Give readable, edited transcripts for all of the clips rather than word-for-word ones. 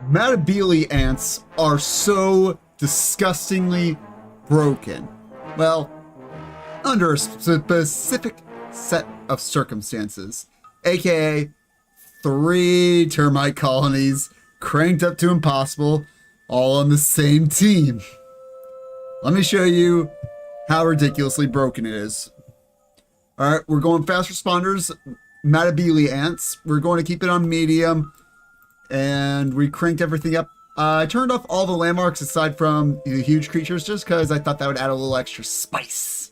Matabele ants are so disgustingly broken. Well, under a specific set of circumstances, aka 3 termite colonies cranked up to impossible, all on the same team. Let me show you how ridiculously broken it is. Alright, we're going fast responders, Matabele ants. We're going to keep it on medium. And we cranked everything up. I turned off all the landmarks aside from the huge creatures just because I thought that would add a little extra spice.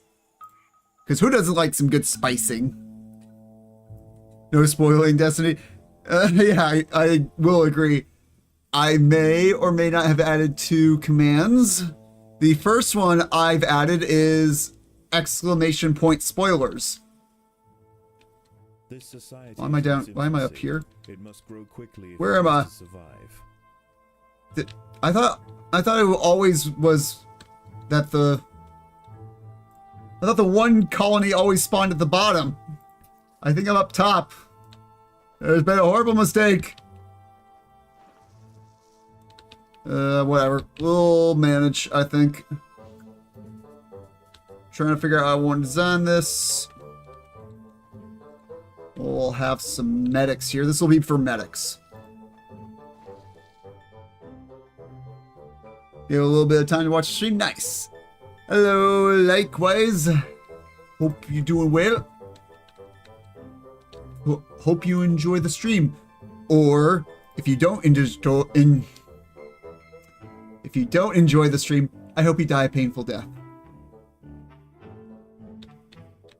Because who doesn't like some good spicing? No spoiling Destiny. Yeah, I will agree. I may or may not have added 2 commands. The first one I've added is exclamation point spoilers. Why am I down? Why am I up here? It must grow quickly. Where am I? I thought it always was that the. I thought the one colony always spawned at the bottom. I think I'm up top. There's been a horrible mistake. Whatever. We'll manage, I think. Trying to figure out how I want to design this. We'll have some medics here. This will be for medics. Give a little bit of time to watch the stream. Nice. Hello, likewise. Hope you're doing well. Hope you enjoy the stream. Or if you don't enjoy the stream, I hope you die a painful death.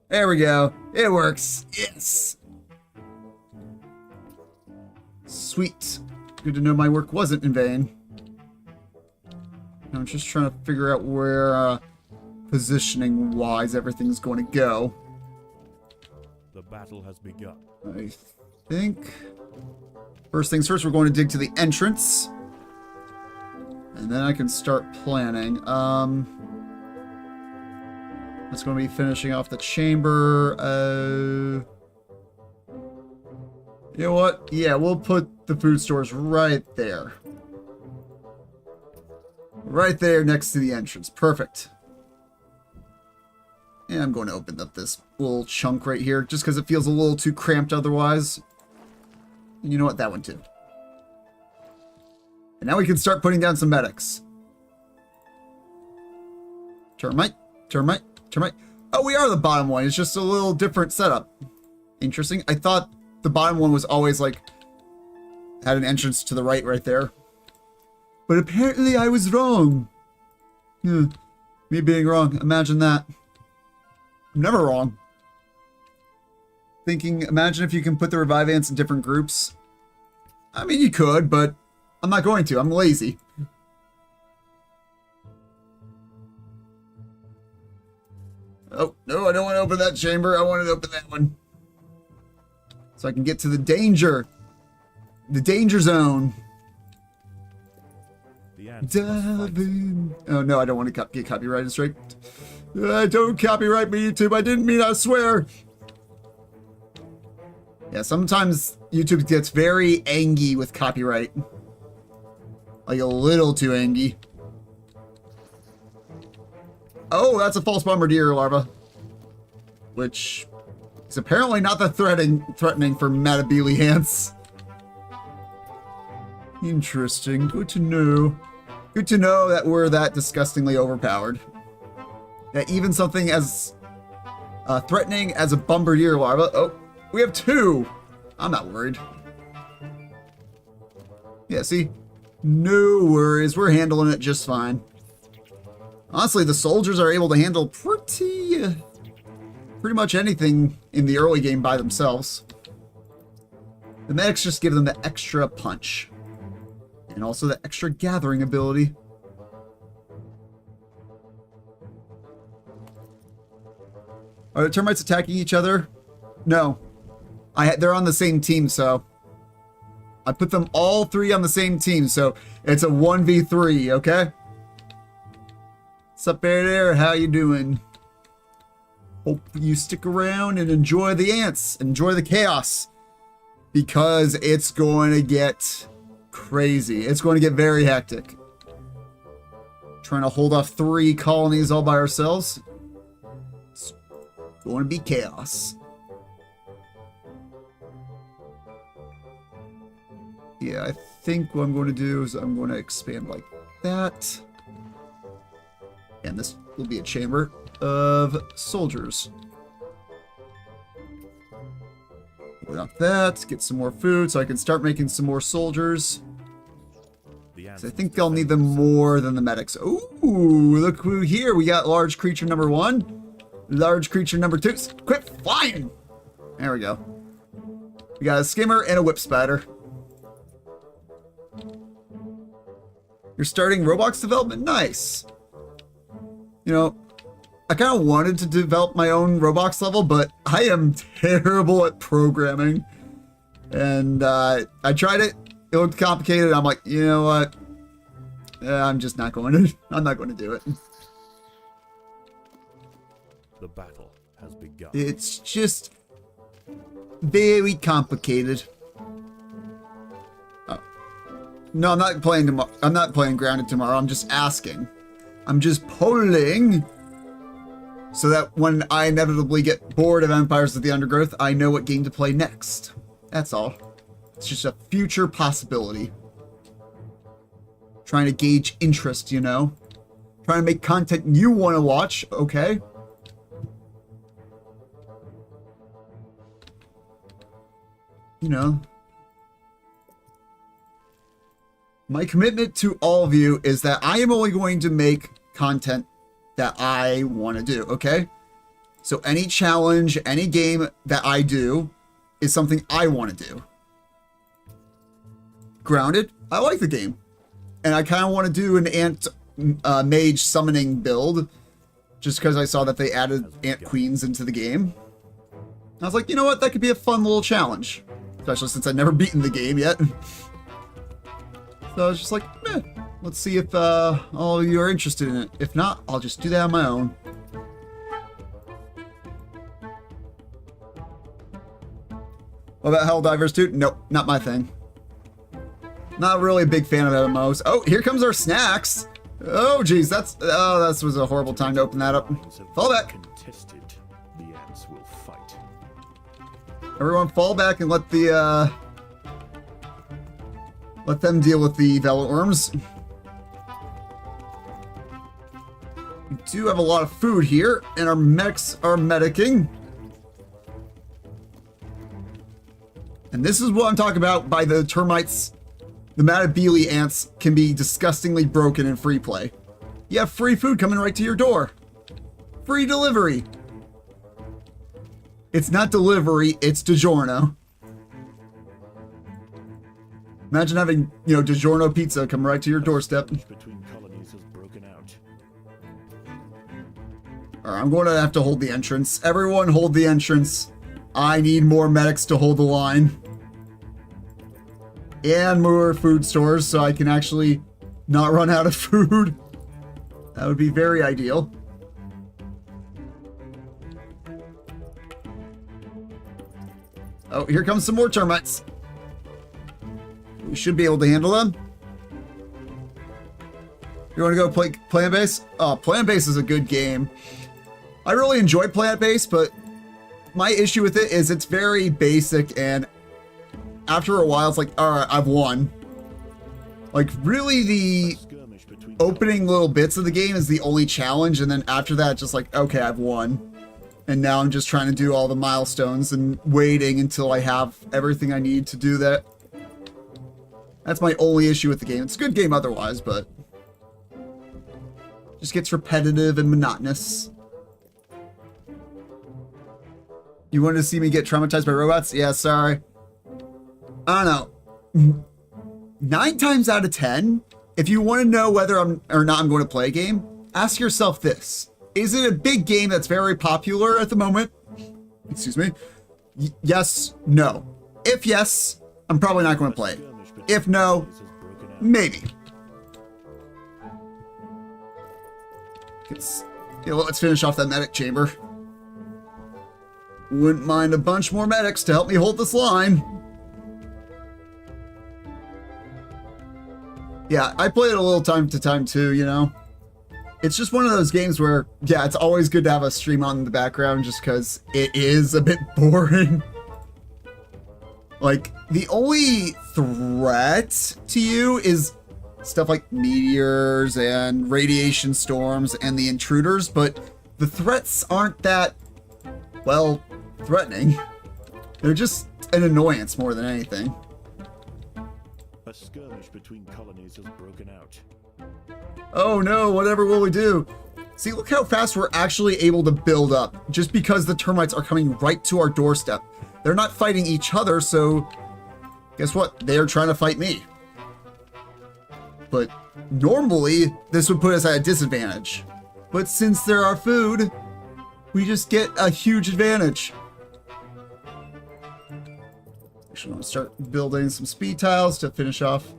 There we go. It works. Yes. Sweet. Good to know my work wasn't in vain. I'm just trying to figure out where positioning wise everything's going to go. The battle has begun. I think first things first, we're going to dig to the entrance. And then I can start planning. That's going to be finishing off the chamber. You know what? Yeah, we'll put the food stores right there. Right there next to the entrance. Perfect. And I'm going to open up this little chunk right here just because it feels a little too cramped otherwise. And you know what? That one too. And now we can start putting down some medics. Termite, termite, termite. Oh, we are the bottom one. It's just a little different setup. Interesting. I thought the bottom one was always like had an entrance to the right there. But apparently I was wrong. Me being wrong. Imagine that. I'm never wrong. Thinking, imagine if you can put the revive ants in different groups. I mean, you could, but I'm not going to. I'm lazy. Oh, no, I don't want to open that chamber. I want to open that one. So I can get to the danger. The danger zone. Oh, no, I don't want to get copyrighted straight. Don't copyright me, YouTube. I didn't mean, I swear. Yeah, sometimes YouTube gets very angry with copyright. Like a little too angry. Oh, that's a false bombardier larva. Which is apparently not that threatening for Matabele ants. Interesting. Good to know. Good to know that we're that disgustingly overpowered. That even something as threatening as a bombardier larva. Oh, we have 2. I'm not worried. Yeah, see? No worries. We're handling it just fine. Honestly, the soldiers are able to handle pretty much anything in the early game by themselves. The medics just give them the extra punch. And also the extra gathering ability. Are the termites attacking each other? No. They're on the same team, so I put them all 3 on the same team, so it's a 1v3, okay? What's up there? How you doing? Hope you stick around and enjoy the ants. Enjoy the chaos. Because it's going to get crazy. It's going to get very hectic. Trying to hold off 3 colonies all by ourselves. It's going to be chaos. Yeah, I think what I'm going to do is I'm going to expand like that. And this will be a chamber of soldiers. Open up that, get some more food so I can start making some more soldiers. I think I'll need them more than the medics. Ooh, look who here. We got large creature number 1, large creature number 2. Quit flying! There we go. We got a skimmer and a whip spider. You're starting Roblox development? Nice. You know, I kind of wanted to develop my own Roblox level, but I am terrible at programming. And I tried it. It looked complicated. I'm like, you know what? I'm just not going to. I'm not going to do it. The battle has begun. It's just very complicated. Oh. No, I'm not playing tomorrow. I'm not playing Grounded tomorrow. I'm just asking. I'm just polling so that when I inevitably get bored of Empires of the Undergrowth, I know what game to play next. That's all. It's just a future possibility. Trying to gauge interest, you know? Trying to make content you want to watch, okay? You know. My commitment to all of you is that I am only going to make content that I want to do, okay? So any challenge, any game that I do is something I want to do. Grounded, I like the game. And I kind of want to do an ant mage summoning build just because I saw that they added ant queens into the game. I was like, you know what? That could be a fun little challenge. Especially since I've never beaten the game yet. So I was just like, meh. Let's see if all of you are interested in it. If not, I'll just do that on my own. What about Helldivers 2? Nope, not my thing. Not really a big fan of MMOs. Oh, here comes our snacks. Oh, geez, that was a horrible time to open that up. Fall back. Contested, the ants will fight. Everyone fall back and let them deal with the velvet worms. We do have a lot of food here, and our medics are medicing. And this is what I'm talking about by the termites. The Matabele ants can be disgustingly broken in free play. You have free food coming right to your door. Free delivery. It's not delivery, it's DiGiorno. Imagine having, you know, DiGiorno pizza come right to your doorstep. Between colonies has broken out. Alright, I'm going to have to hold the entrance. Everyone hold the entrance. I need more medics to hold the line. And more food stores so I can actually not run out of food. That would be very ideal. Oh, here comes some more termites. We should be able to handle them. You want to go play Plant Base? Oh, Plant Base is a good game. I really enjoy Plant Base, but my issue with it is it's very basic, and after a while, it's like, all right, I've won. Like, really, the opening little bits of the game is the only challenge, and then after that, just like, okay, I've won. And now I'm just trying to do all the milestones and waiting until I have everything I need to do that. That's my only issue with the game. It's a good game otherwise, but just gets repetitive and monotonous. You wanted to see me get traumatized by robots? Yeah, sorry. I don't know. 9 times out of 10, if you want to know whether I'm or not I'm going to play a game, ask yourself this. Is it a big game that's very popular at the moment? Excuse me. Yes, no. If yes, I'm probably not going to play it. If no, maybe. Let's finish off that medic chamber. Wouldn't mind a bunch more medics to help me hold this line. Yeah, I play it a little time to time too, you know? It's just one of those games where, yeah, it's always good to have a stream on in the background just because it is a bit boring. Like, the only threat to you is stuff like meteors and radiation storms and the intruders, but the threats aren't that, well, threatening. They're just an annoyance more than anything. A skirmish between colonies has broken out. Oh no, whatever will we do? See, look how fast we're actually able to build up, just because the termites are coming right to our doorstep. They're not fighting each other, so guess what? They're trying to fight me. But normally, this would put us at a disadvantage. But since they're our food, we just get a huge advantage. Actually, I'm going to start building some speed tiles to finish off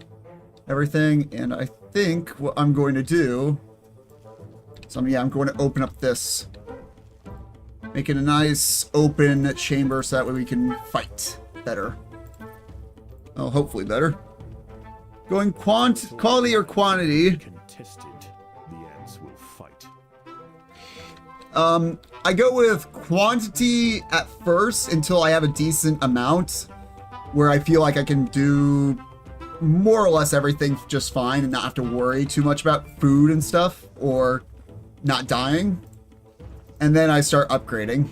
everything. And I think what I'm going to do... So, yeah, I'm going to open up this. Make it a nice open chamber so that way we can fight better. Oh, hopefully better. Going quality or quantity. Contested, the ants will fight. I go with quantity at first until I have a decent amount where I feel like I can do more or less everything just fine and not have to worry too much about food and stuff or not dying. And then I start upgrading.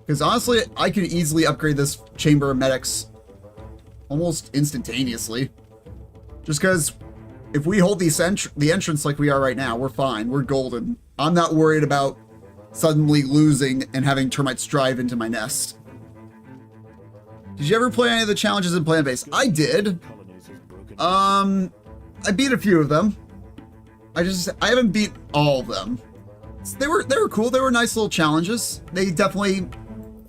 Because honestly, I could easily upgrade this chamber of medics almost instantaneously. Just because if we hold the entrance like we are right now, we're fine. We're golden. I'm not worried about suddenly losing and having termites drive into my nest. Did you ever play any of the challenges in Plant Base? I did. I beat a few of them. I haven't beat all of them. They were cool. They were nice little challenges. They definitely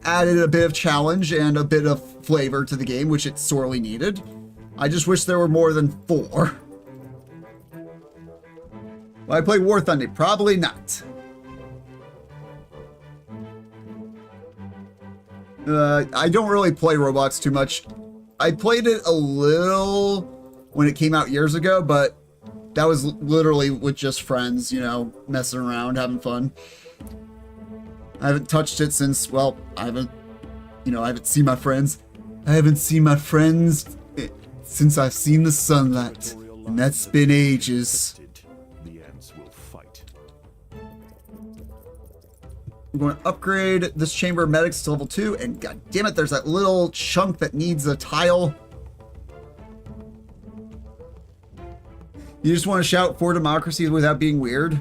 added a bit of challenge and a bit of flavor to the game, which it sorely needed. I just wish there were more than 4. Will I play War Thunder? Probably not. I don't really play Roblox too much. I played it a little when it came out years ago, but that was literally with just friends, you know, messing around, having fun. I haven't touched it since, well, I haven't seen my friends. I haven't seen my friends since I've seen the sunlight, and that's been ages. The ants will fight. I'm going to upgrade this chamber of medics to level 2, and god damn it, there's that little chunk that needs a tile. You just want to shout for democracy without being weird?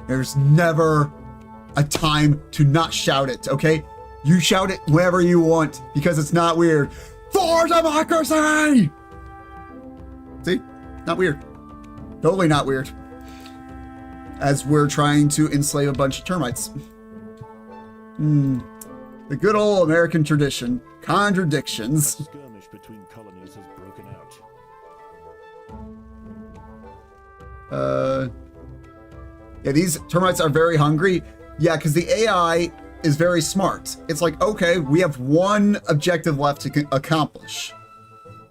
There's never a time to not shout it, okay? You shout it wherever you want, because it's not weird. For democracy! See? Not weird. Totally not weird. As we're trying to enslave a bunch of termites. The good old American tradition. Contradictions. A skirmish between colonies has broken out. Yeah, these termites are very hungry. Yeah, because the AI is very smart. It's like, okay, we have one objective left to accomplish.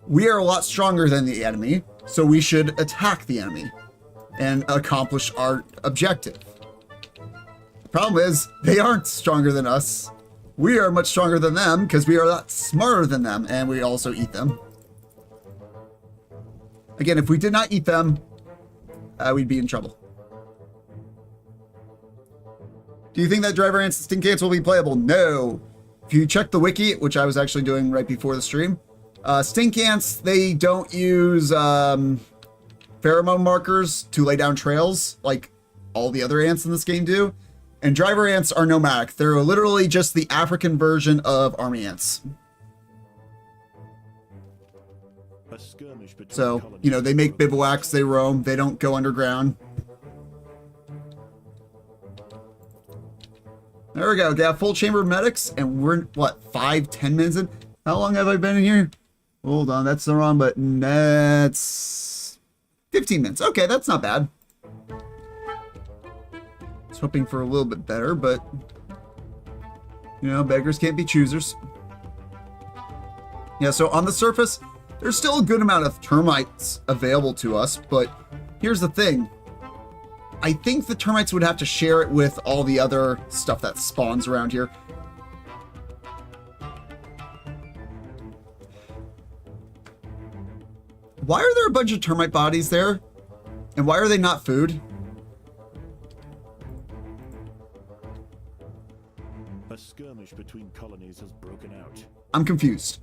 We are a lot stronger than the enemy, so we should attack the enemy and accomplish our objective. The problem is, they aren't stronger than us. We are much stronger than them because we are a lot smarter than them, and we also eat them. Again, if we did not eat them, we'd be in trouble. Do you think that driver ants and stink ants will be playable? No. If you check the wiki, which I was actually doing right before the stream, stink ants, they don't use pheromone markers to lay down trails like all the other ants in this game do. And driver ants are nomadic. They're literally just the African version of army ants. A skirmish between So, you know, they make bivouacs, they roam, they don't go underground. There we go. Got full chamber of medics, and we're, what, 5-10 minutes in? How long have I been in here? Hold on, that's the wrong button. That's 15 minutes. Okay, that's not bad. I was hoping for a little bit better, but, you know, beggars can't be choosers. Yeah, so on the surface, There's still a good amount of termites available to us, but here's the thing. I think the termites would have to share it with all the other stuff that spawns around here. Why are there a bunch of termite bodies there? And why are they not food? A skirmish between colonies has broken out. I'm confused.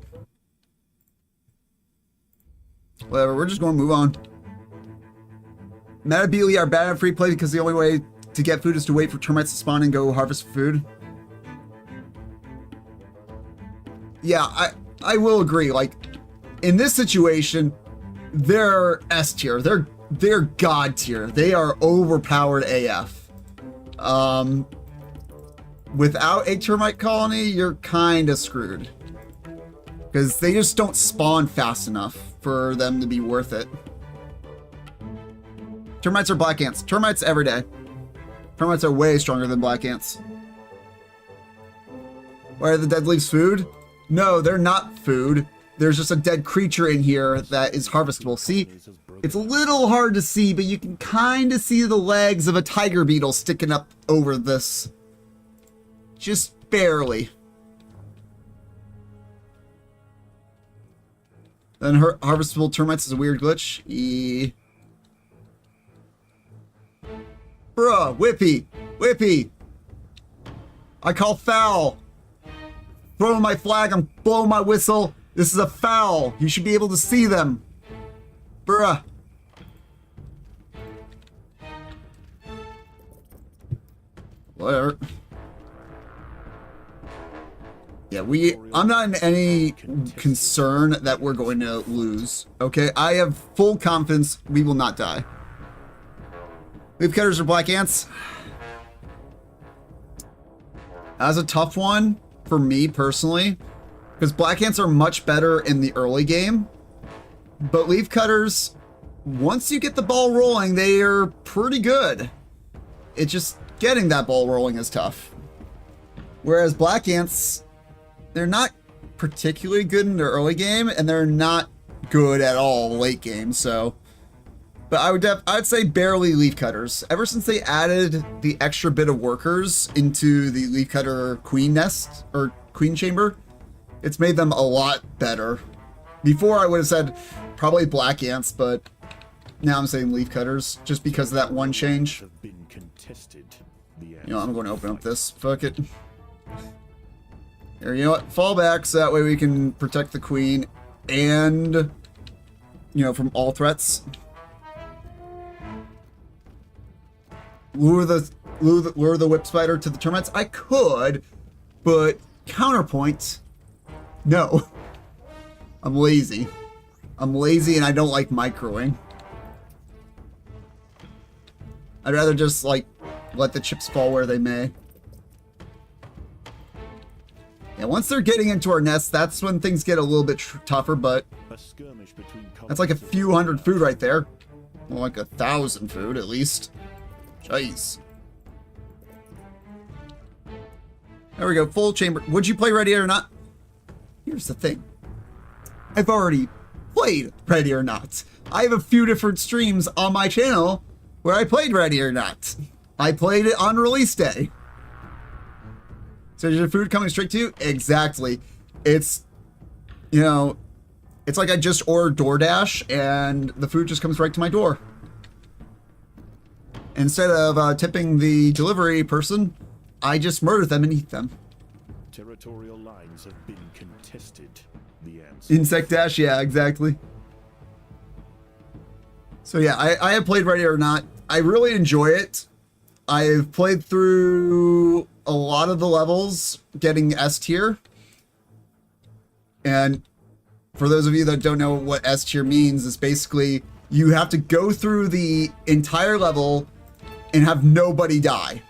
Whatever, we're just going to move on. Matabele are bad at free play because the only way to get food is to wait for termites to spawn and go harvest food. Yeah, I will agree. Like, in this situation, they're S tier. They're God tier. They are overpowered AF. Without a termite colony, you're kind of screwed. Because they just don't spawn fast enough for them to be worth it. Termites are black ants. Termites every day. Termites are way stronger than black ants. Why are the dead leaves food? No, they're not food. There's just a dead creature in here that is harvestable. See, it's a little hard to see, but you can kind of see the legs of a tiger beetle sticking up over this. Just barely. Then harvestable termites is a weird glitch. Bruh, Whippy! Whippy! I call foul! Throwing my flag, I'm blowing my whistle. This is a foul. You should be able to see them. Bruh. Whatever. Yeah, I'm not in any concern that we're going to lose. Okay, I have full confidence we will not die. Leaf cutters are black ants. That's a tough one for me personally, because black ants are much better in the early game, but leaf cutters, once you get the ball rolling, they are pretty good. It's just getting that ball rolling is tough. Whereas black ants, they're not particularly good in the early game, and they're not good at all late game. So, but I'd say barely leaf cutters. Ever since they added the extra bit of workers into the leaf cutter queen nest or queen chamber, it's made them a lot better. Before I would have said probably black ants, but now I'm saying leaf cutters just because of that one change. You know, I'm going to open up this. Fuck it. Here, you know what? Fall back so that way we can protect the queen and, you know, from all threats. Lure the whip spider to the termites. I could, but counterpoint, no. I'm lazy. I'm lazy and I don't like microing. I'd rather just, like, let the chips fall where they may. Yeah, once they're getting into our nest, that's when things get a little bit tougher, but that's like a few hundred food right there. More like 1,000 food, at least. Jeez. There we go, full chamber. Would you play Ready or Not? Here's the thing. I've already played Ready or Not. I have a few different streams on my channel where I played Ready or Not. I played it on release day. So is your food coming straight to you? Exactly. It's, you know, it's like I just ordered DoorDash and the food just comes right to my door. Instead of tipping the delivery person, I just murder them and eat them. Territorial lines have been contested. The ants. Insect dash, yeah, exactly. So yeah, I have played Ready or Not. I really enjoy it. I've played through a lot of the levels getting S tier. And for those of you that don't know what S tier means, it's basically you have to go through the entire level and have nobody die.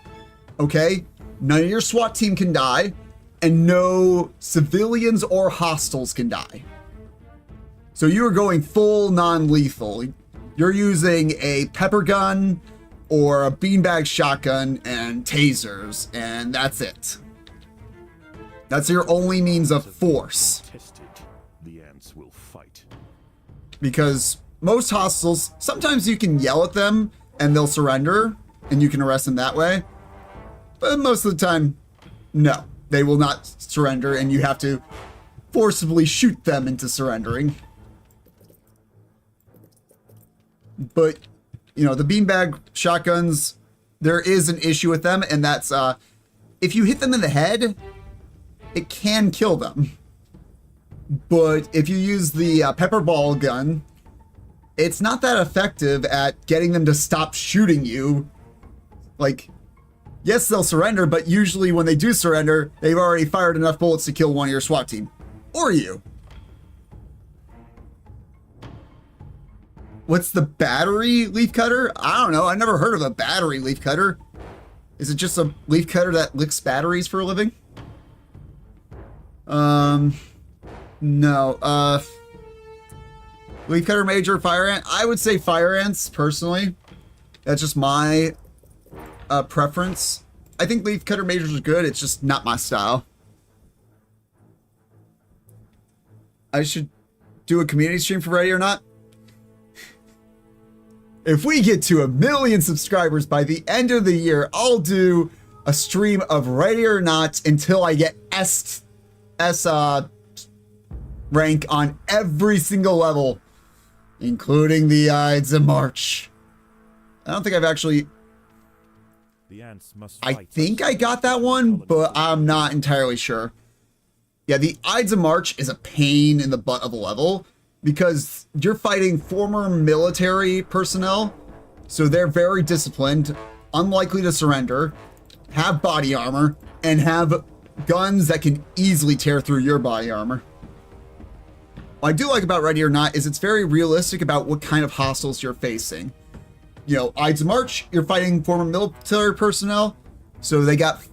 Okay? None of your SWAT team can die, and no civilians or hostiles can die. So you are going full non-lethal. You're using a pepper gun or a beanbag shotgun and tasers, and that's it. That's your only means of force. The ants will fight. because most hostiles, sometimes you can yell at them and they'll surrender and you can arrest them that way. But most of the time, no, they will not surrender and you have to forcibly shoot them into surrendering. But, you know, the beanbag shotguns, there is an issue with them, and that's if you hit them in the head, it can kill them. But if you use the pepper ball gun, it's not that effective at getting them to stop shooting you. Like, yes, they'll surrender, but usually when they do surrender, they've already fired enough bullets to kill one of your SWAT team. Or you. What's the battery leaf cutter? I don't know. I never heard of a battery leaf cutter. Is it just a leaf cutter that licks batteries for a living? No. Leaf cutter major, fire ant. I would say fire ants, personally. That's just my preference. I think leaf cutter majors are good. It's just not my style. I should do a community stream for Ready or Not. If we get to 1 million subscribers by the end of the year, I'll do a stream of Ready or Not until I get S rank on every single level, including the Ides of March. I don't think I've actually... The ants must I fight. think I got that one, but I'm not entirely sure. Yeah, the Ides of March is a pain in the butt of a level, because you're fighting former military personnel, so they're very disciplined, unlikely to surrender, have body armor, and have guns that can easily tear through your body armor. What I do like about Ready or Not is it's very realistic about what kind of hostiles you're facing. You know, Ides of March, you're fighting former military personnel, so they got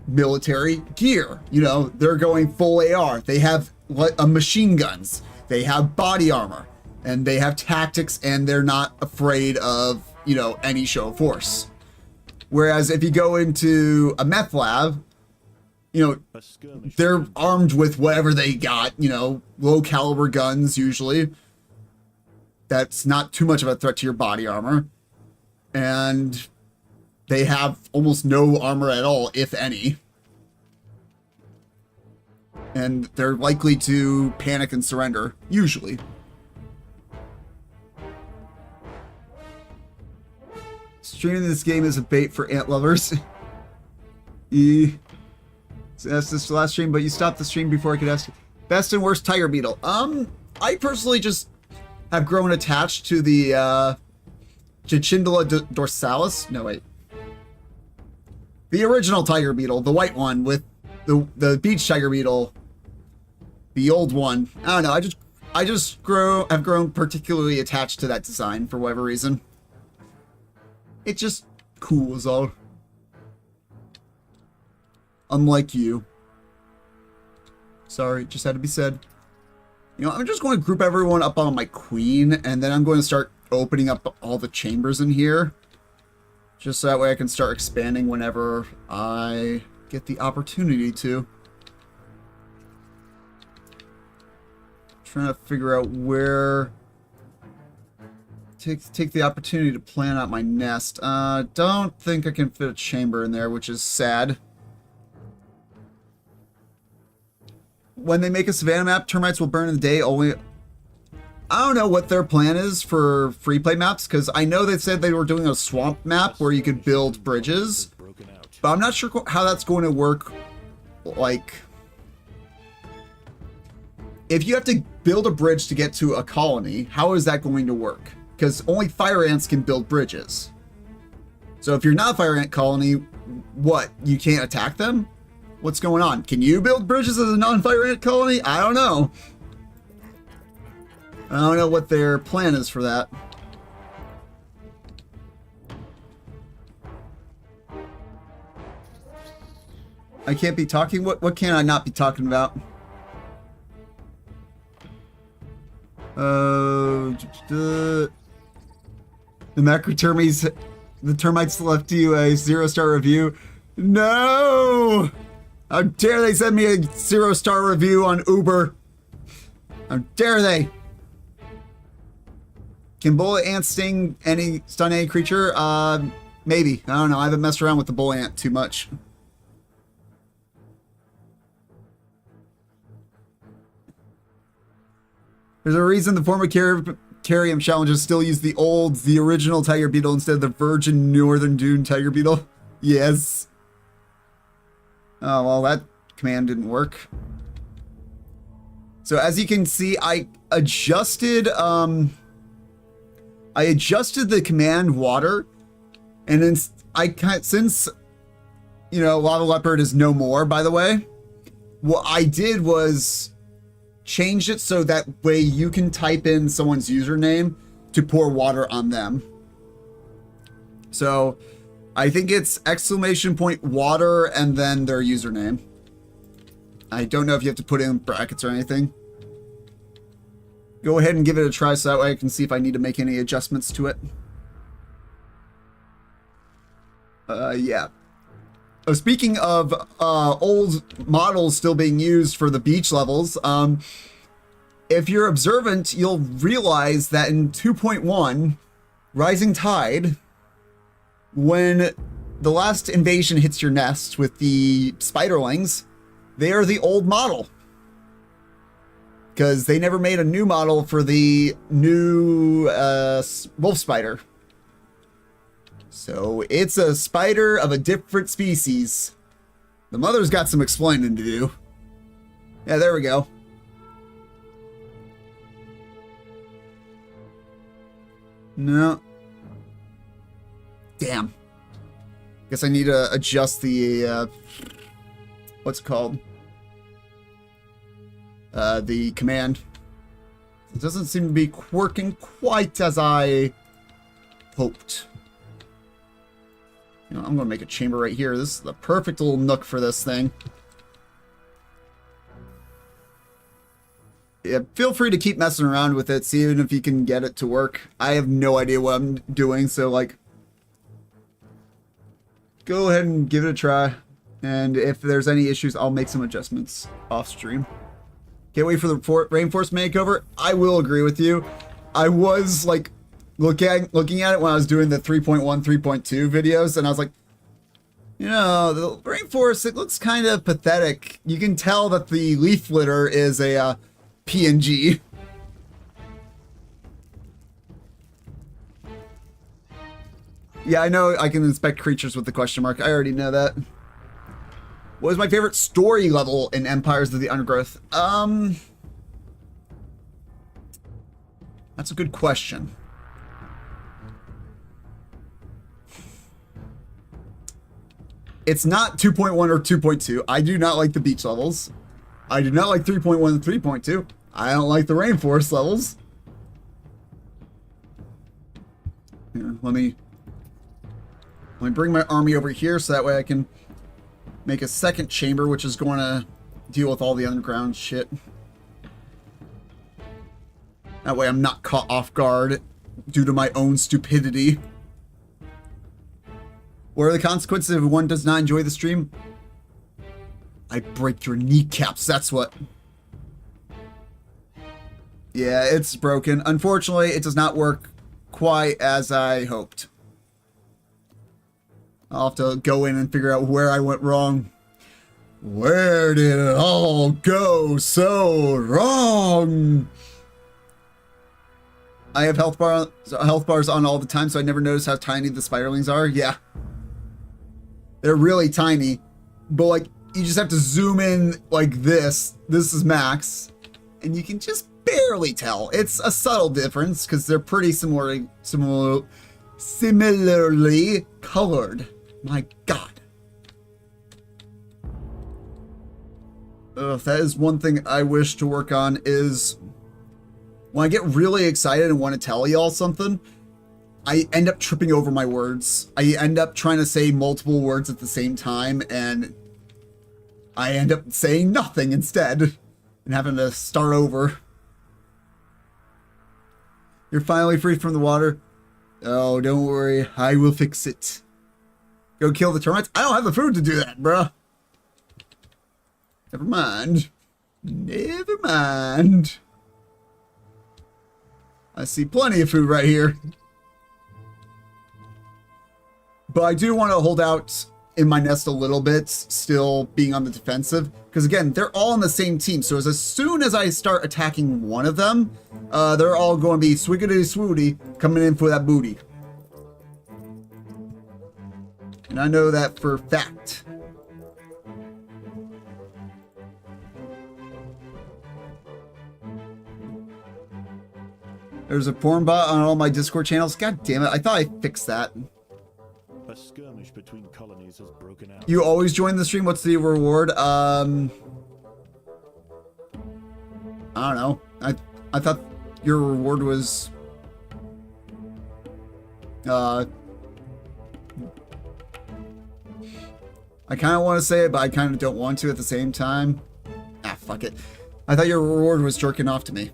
military gear. You know, they're going full AR. They have machine guns. They have body armor, and they have tactics, and they're not afraid of, you know, any show of force. Whereas if you go into a meth lab, you know, they're armed with whatever they got, you know, low caliber guns usually. That's not too much of a threat to your body armor. And they have almost no armor at all, if any. And they're likely to panic and surrender, usually. Streaming this game is a bait for ant lovers. So that's this last stream, but you stopped the stream before I could ask you. Best and worst tiger beetle. I personally just have grown attached to the Chinchindula dorsalis. No, wait. The original tiger beetle, the white one with the beach tiger beetle. The old one. I don't know. I've grown particularly attached to that design for whatever reason. It's just cool is all. Unlike you. Sorry, just had to be said. You know, I'm just going to group everyone up on my queen, and then I'm going to start opening up all the chambers in here. Just so that way I can start expanding whenever I get the opportunity to. Trying to figure out where take the opportunity to plan out my nest. Don't think I can fit a chamber in there, which is sad. When they make a savannah map, termites will burn in the day only. I don't know what their plan is for free play maps, because I know they said they were doing a swamp map where you could build bridges, but I'm not sure how that's going to work. Like, if you have to build a bridge to get to a colony, how is that going to work? Because only fire ants can build bridges. So if you're not a fire ant colony, what? You can't attack them? What's going on? Can you build bridges as a non-fire ant colony? I don't know. I don't know what their plan is for that. I can't be talking? What can I not be talking about? The macrotermies, the termites left you a 0-star review. No! How dare they send me a 0-star review on Uber? How dare they? Can bullet ants stun any creature? Maybe. I don't know. I haven't messed around with the bullet ant too much. There's a reason the former Carium challenges still use the original tiger beetle instead of the virgin northern dune tiger beetle. Yes. Oh, well, that command didn't work. So as you can see, I adjusted the command water, and then since you know Lava Leopard is no more, by the way, what I did was change it so that way you can type in someone's username to pour water on them. So I think it's !water and then their username. I don't know if you have to put in brackets or anything. Go ahead and give it a try so that way I can see if I need to make any adjustments to it. Yeah. Oh, speaking of old models still being used for the beach levels, if you're observant, you'll realize that in 2.1, Rising Tide, when the last invasion hits your nest with the spiderlings, they are the old model. Because they never made a new model for the new wolf spider. So it's a spider of a different species. The mother's got some explaining to do. Yeah, there we go. No. Damn. Guess I need to adjust the, what's it called? The command. It doesn't seem to be working quite as I hoped. You know, I'm going to make a chamber right here. This is the perfect little nook for this thing. Yeah, feel free to keep messing around with it, see even if you can get it to work. I have no idea what I'm doing, so like, go ahead and give it a try. And if there's any issues, I'll make some adjustments off stream. Can't wait for the Rainforest makeover. I will agree with you. I was like looking at it when I was doing the 3.1, 3.2 videos, and I was like, you know, the Rainforest, it looks kind of pathetic. You can tell that the leaf litter is a PNG. Yeah, I know I can inspect creatures with the question mark. I already know that. What was my favorite story level in Empires of the Undergrowth? That's a good question. It's not 2.1 or 2.2. I do not like the beach levels. I do not like 3.1 and 3.2. I don't like the rainforest levels. Here, let me bring my army over here so that way I can make a second chamber, which is going to deal with all the underground shit. That way I'm not caught off guard due to my own stupidity. What are the consequences if one does not enjoy the stream? I break your kneecaps, that's what. Yeah, it's broken. Unfortunately, it does not work quite as I hoped. I'll have to go in and figure out where I went wrong. Where did it all go so wrong? I have health bars on all the time, so I never notice how tiny the spiderlings are. Yeah. They're really tiny. But, like, you just have to zoom in like this. This is max. And you can just barely tell. It's a subtle difference, because they're pretty similarly colored. My God. That is one thing I wish to work on is when I get really excited and want to tell y'all something, I end up tripping over my words. I end up trying to say multiple words at the same time, and I end up saying nothing instead and having to start over. You're finally free from the water. Oh, don't worry. I will fix it. Go kill the termites? I don't have the food to do that, bruh. Never mind. Never mind. I see plenty of food right here. But I do want to hold out in my nest a little bit, still being on the defensive. Because again, they're all on the same team. So as soon as I start attacking one of them, they're all going to be swiggity swooty coming in for that booty. And I know that for a fact. There's a porn bot on all my Discord channels. God damn it, I thought I fixed that. A skirmish between colonies has broken out. You always join the stream? What's the reward? I don't know. I thought your reward was... I kind of want to say it, but I kind of don't want to at the same time. Ah, fuck it. I thought your reward was jerking off to me.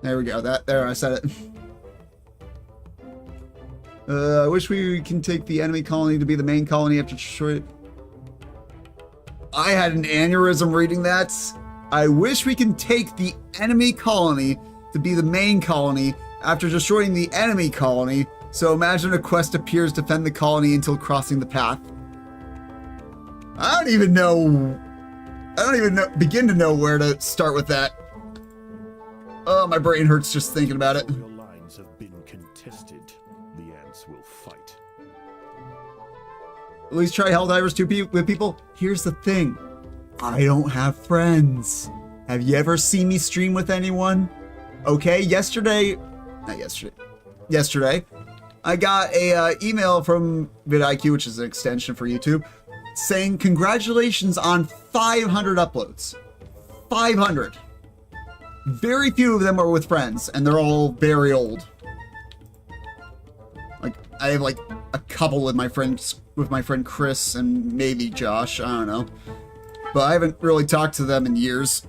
There we go. There, I said it. I wish we can take the enemy colony to be the main colony after destroy it. I had an aneurysm reading that. I wish we can take the enemy colony to be the main colony after destroying the enemy colony. So imagine a quest appears, defend the colony until crossing the path. I don't even begin to know where to start with that. Oh, my brain hurts just thinking about it. Your lines have been contested. The ants will fight. At least try Helldivers 2 with people. Here's the thing. I don't have friends. Have you ever seen me stream with anyone? Okay, yesterday, I got a email from vidIQ, which is an extension for YouTube, saying congratulations on 500 uploads. 500. Very few of them are with friends, and they're all very old. Like, I have like a couple with my friend Chris and maybe Josh, I don't know. But I haven't really talked to them in years.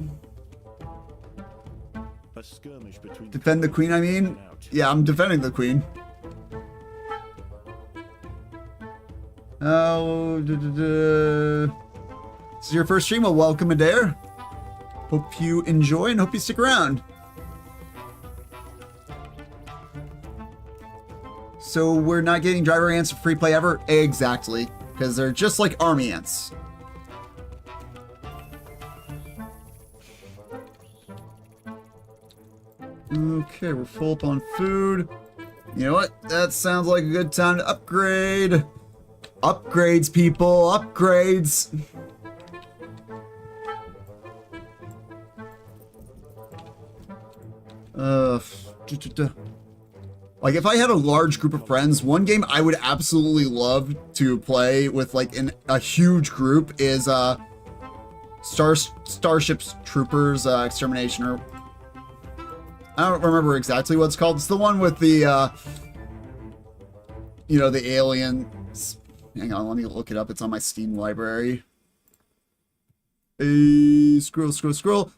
A skirmish between Defend the queen, I mean? Yeah, I'm defending the queen. Oh, This is your first stream? Well, welcome, Adair. Hope you enjoy and hope you stick around. So we're not getting driver ants for free play ever? Exactly, because they're just like army ants. Okay, we're full up on food. You know what? That sounds like a good time to upgrade. Upgrades, people, upgrades. Like if I had a large group of friends, one game I would absolutely love to play with like a huge group is Starships Troopers Extermination, or I don't remember exactly what it's called. It's the one with the you know, the aliens. Hang on, let me look it up. It's on my Steam library. Scroll.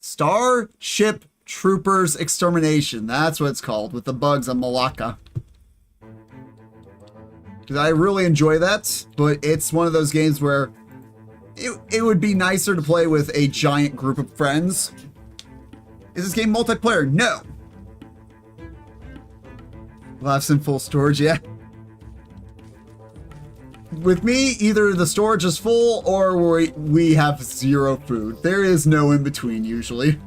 Starship Troopers Extermination. That's what it's called, with the bugs on Malacca. Because I really enjoy that, but it's one of those games where it would be nicer to play with a giant group of friends. Is this game multiplayer? No. Laughs in full storage, yeah. With me, either the storage is full or we have zero food. There is no in between usually.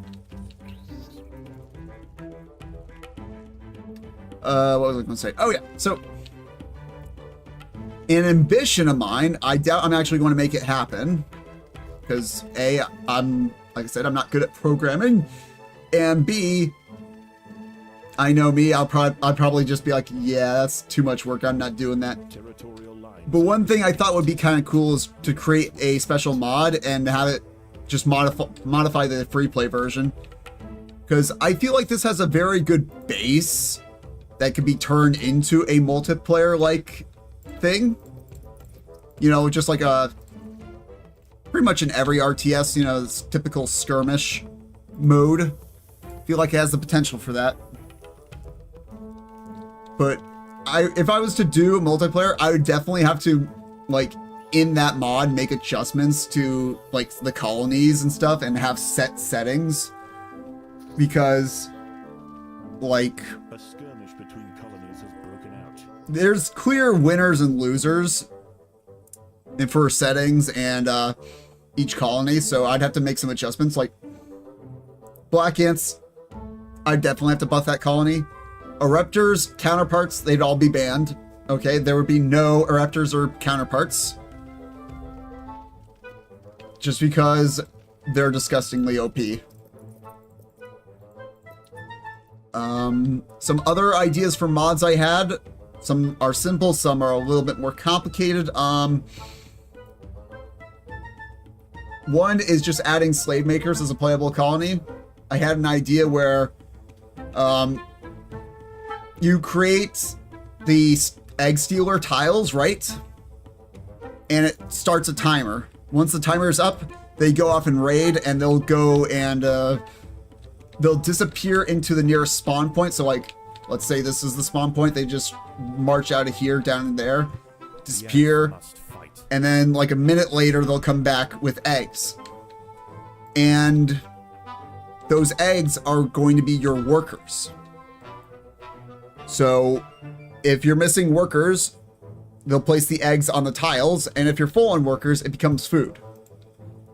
What was I going to say? Oh yeah, so an ambition of mine, I doubt I'm actually going to make it happen. Because A, like I said, I'm not good at programming. And B, I know me, I'd probably just be like, yeah, that's too much work, I'm not doing that. But one thing I thought would be kind of cool is to create a special mod and have it just modify the free play version. Because I feel like this has a very good base that could be turned into a multiplayer-like thing. You know, just like pretty much in every RTS, you know, this typical skirmish mode. I feel like it has the potential for that. But if I was to do a multiplayer, I would definitely have to, like, in that mod, make adjustments to, like, the colonies and stuff and have set settings. because, like, A skirmish between colonies has broken out. there's clear winners and losers for settings and each colony, so I'd have to make some adjustments. Like, black ants, I'd definitely have to buff that colony. Eruptors, counterparts, they'd all be banned. Okay, there would be no Eruptors or counterparts. Just because they're disgustingly OP. Some other ideas for mods I had. Some are simple, some are a little bit more complicated. One is just adding slave makers as a playable colony. I had an idea where you create the egg stealer tiles, right? And it starts a timer. Once the timer is up, they go off and raid, and they'll go and they'll disappear into the nearest spawn point. So, like, let's say this is the spawn point. They just march out of here, down in there, disappear, and then like a minute later, they'll come back with eggs. And those eggs are going to be your workers. So if you're missing workers, they'll place the eggs on the tiles, and if you're full on workers, it becomes food.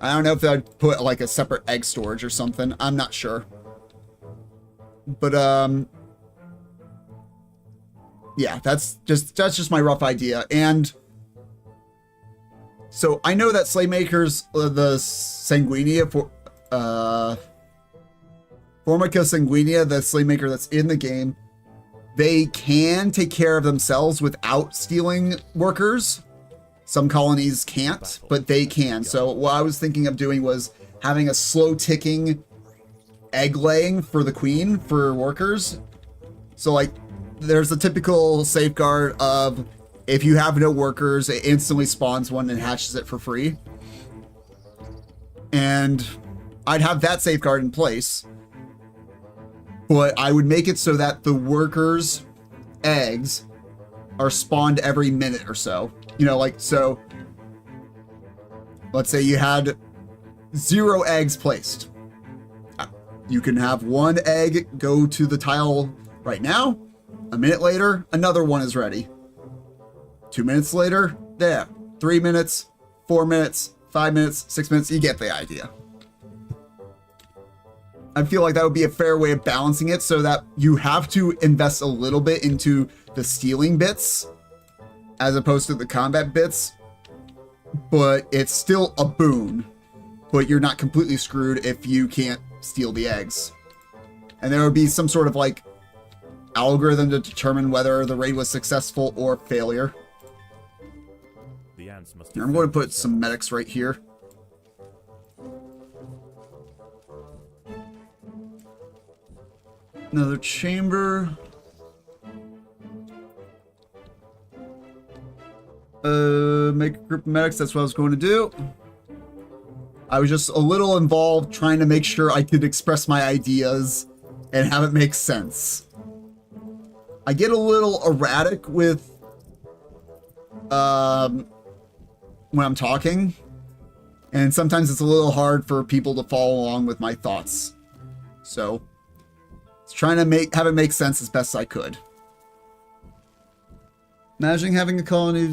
I don't know if I'd put like a separate egg storage or something. I'm not sure. But yeah, that's just my rough idea. And so I know that slave makers, the Sanguinia, Formica Sanguinia, the slave maker that's in the game, they can take care of themselves without stealing workers. Some colonies can't, but they can. So what I was thinking of doing was having a slow ticking egg laying for the queen for workers. So like there's a typical safeguard of if you have no workers, it instantly spawns one and hatches it for free. And I'd have that safeguard in place. But I would make it so that the workers' eggs are spawned every minute or so. You know, like, so let's say you had 0 eggs placed. You can have 1 egg go to the tile right now. A minute later, another one is ready. 2 minutes later, there. 3 minutes, 4 minutes, 5 minutes, 6 minutes. You get the idea. I feel like that would be a fair way of balancing it so that you have to invest a little bit into the stealing bits as opposed to the combat bits, but it's still a boon, but you're not completely screwed if you can't steal the eggs. And there would be some sort of like algorithm to determine whether the raid was successful or failure. The ants must Here, I'm going to put some medics right here. Another chamber. Make a group of medics. That's what I was going to do. I was just a little involved trying to make sure I could express my ideas and have it make sense. I get a little erratic with when I'm talking, and sometimes it's a little hard for people to follow along with my thoughts. So trying to have it make sense as best I could. Imagining having a colony.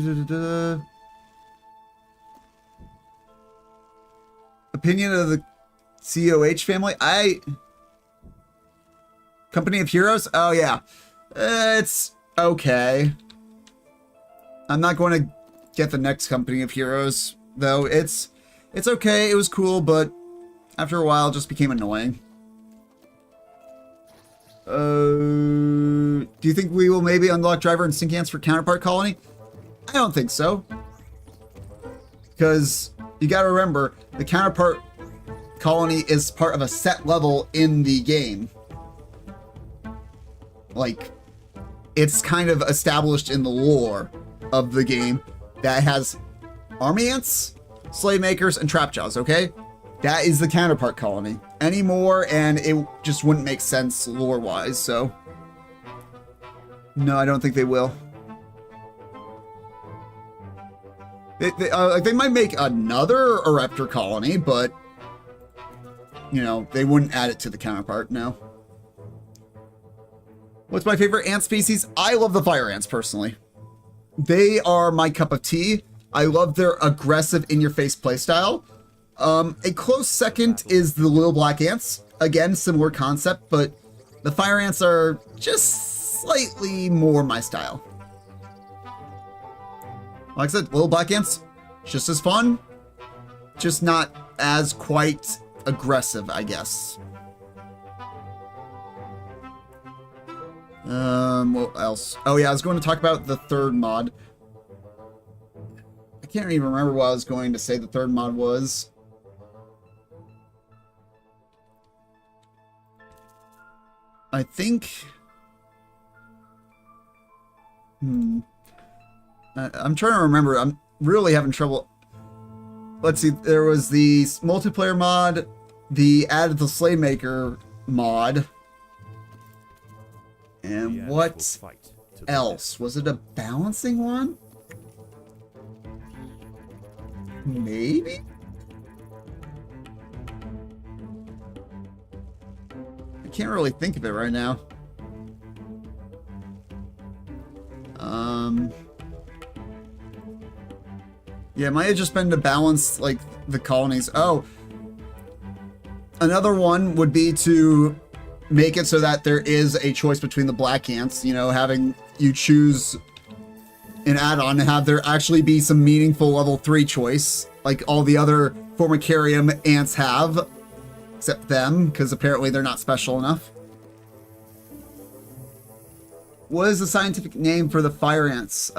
Opinion of the COH family. Company of Heroes. Oh yeah, it's okay. I'm not going to get the next Company of Heroes though. It's okay. It was cool, but after a while, it just became annoying. Do you think we will maybe unlock driver and stink ants for counterpart colony? I don't think so. Because you gotta remember, the counterpart colony is part of a set level in the game. Like, it's kind of established in the lore of the game that has army ants, slave makers, and trapjaws, okay? That is the counterpart colony. Anymore, and it just wouldn't make sense lore-wise, so... No, I don't think they will. They might make another Eruptor colony, but... you know, they wouldn't add it to the counterpart, no. What's my favorite ant species? I love the fire ants, personally. They are my cup of tea. I love their aggressive in-your-face playstyle. A close second is the little black ants. Again, similar concept, but the fire ants are just slightly more my style. Like I said, little black ants, just as fun, just not as quite aggressive, I guess. What else? Oh yeah, I was going to talk about the third mod. I can't even remember what I was going to say the third mod was. I think... I'm trying to remember. I'm really having trouble. Let's see. There was the multiplayer mod, the added the Slaymaker mod, and what else? Was it a balancing one? Maybe? I can't really think of it right now. Yeah, it might have just been to balance, like, the colonies. Oh, another one would be to make it so that there is a choice between the black ants, you know, having you choose an add-on and have there actually be some meaningful level 3 choice, like all the other Formicarium ants have, except them, because apparently they're not special enough. What is the scientific name for the fire ants?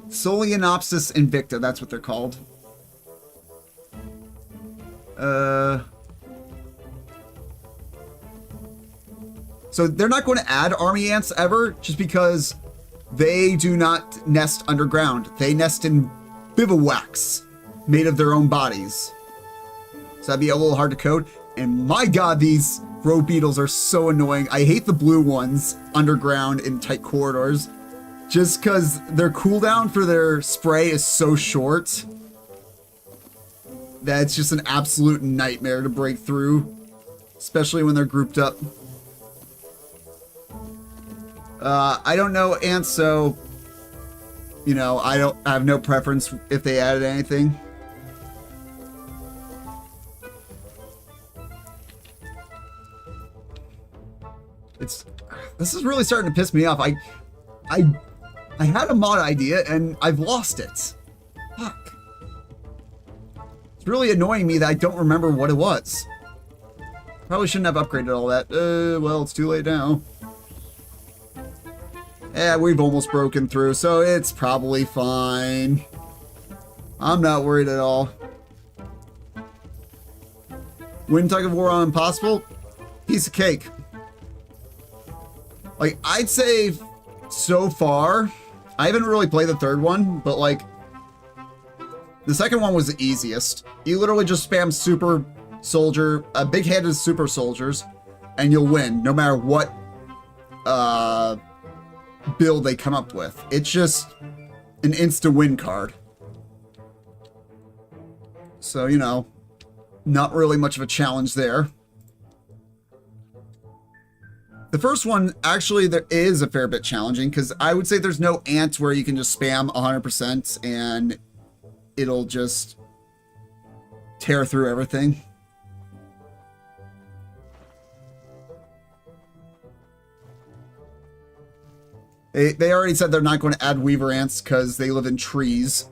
Solenopsis invicta, that's what they're called. So they're not going to add army ants ever, just because they do not nest underground. They nest in bivouacs made of their own bodies. So that'd be a little hard to code. And my god, these road beetles are so annoying. I hate the blue ones underground in tight corridors, just because their cooldown for their spray is so short that it's just an absolute nightmare to break through, especially when they're grouped up. I don't know ants, so, you know, I have no preference if they added anything. This is really starting to piss me off. I had a mod idea and I've lost it. Fuck. It's really annoying me that I don't remember what it was. Probably shouldn't have upgraded all that. Well, it's too late now. Yeah, we've almost broken through, so it's probably fine. I'm not worried at all. Win tug of war on impossible? Piece of cake. Like, I'd say so far, I haven't really played the third one, but like, the second one was the easiest. You literally just spam super soldier, big-headed super soldiers, and you'll win, no matter what build they come up with. It's just an insta-win card. So, you know, not really much of a challenge there. The first one, actually, there is a fair bit challenging, because I would say there's no ant where you can just spam 100% and it'll just tear through everything. They already said they're not going to add weaver ants because they live in trees.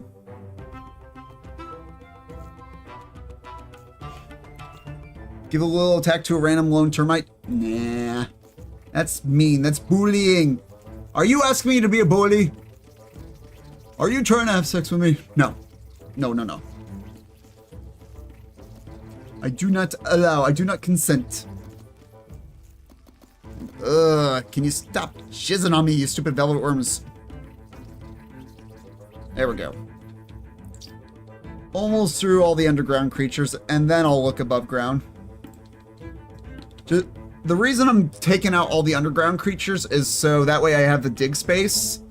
Give a little attack to a random lone termite? Nah. That's mean. That's bullying. Are you asking me to be a bully? Are you trying to have sex with me? No. No, no, no. I do not allow. I do not consent. Ugh, can you stop shizzing on me, you stupid velvet worms? There we go. Almost through all the underground creatures, and then I'll look above ground. Just, the reason I'm taking out all the underground creatures is so that way I have the dig space.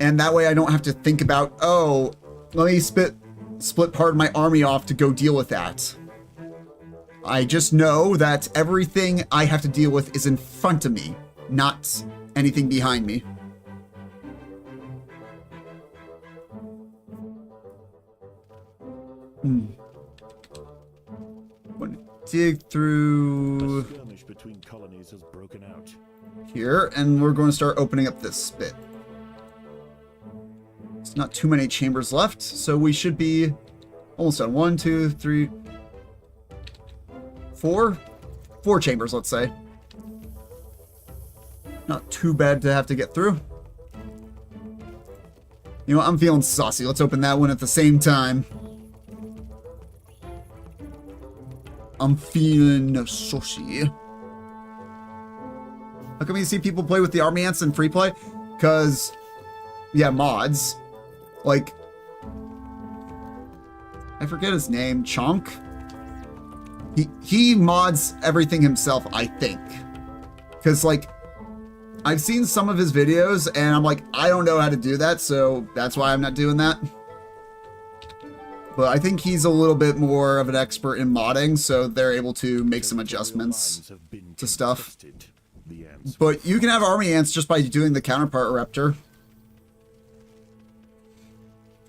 And that way I don't have to think about, oh, let me spit split part of my army off to go deal with that. I just know that everything I have to deal with is in front of me, not anything behind me. Want to dig through A skirmish between colonies has broken out. here, and we're going to start opening up this bit. It's not too many chambers left, so we should be almost done. 1, 2, 3, 4? 4 chambers, let's say. Not too bad to have to get through. You know what? I'm feeling saucy. Let's open that one at the same time. I'm feeling saucy. How come you see people play with the army ants in Freeplay? Because, yeah, mods. Like, I forget his name. Chonk? He mods everything himself, I think. Because, like, I've seen some of his videos, and I'm like, I don't know how to do that, so that's why I'm not doing that. But I think he's a little bit more of an expert in modding, so they're able to make some adjustments to stuff. But you can have army ants just by doing the counterpart eruptor.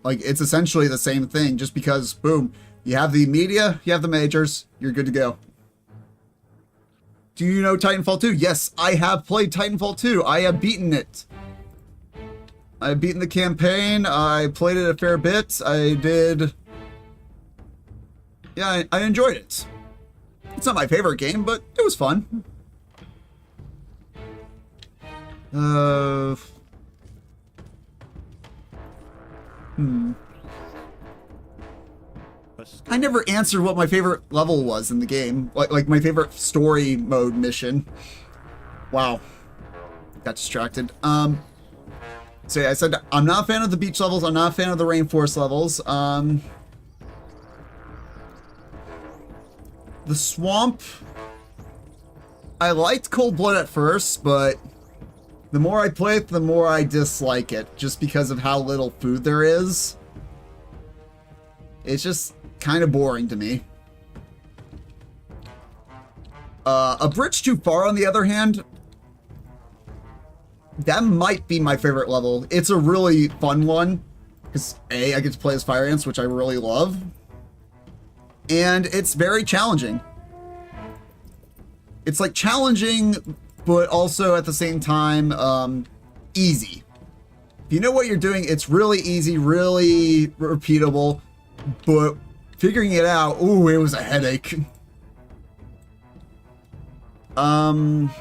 Like, it's essentially the same thing, just because, boom, you have the media, you have the majors, you're good to go. Do you know Titanfall 2? Yes, I have played Titanfall 2. I have beaten it. I have beaten the campaign. I played it a fair bit. I did... Yeah, I enjoyed it. It's not my favorite game, but it was fun. I never answered what my favorite level was in the game. Like my favorite story mode mission. Wow. Got distracted. So yeah, I said I'm not a fan of the beach levels. I'm not a fan of the rainforest levels. The swamp. I liked Cold Blood at first, but the more I play it, the more I dislike it, just because of how little food there is. It's just kind of boring to me. A Bridge Too Far, on the other hand, that might be my favorite level. It's a really fun one, because A, I get to play as fire ants, which I really love, and it's very challenging. It's like challenging, but also at the same time, easy. If you know what you're doing, it's really easy, really repeatable, but figuring it out, ooh, it was a headache. Another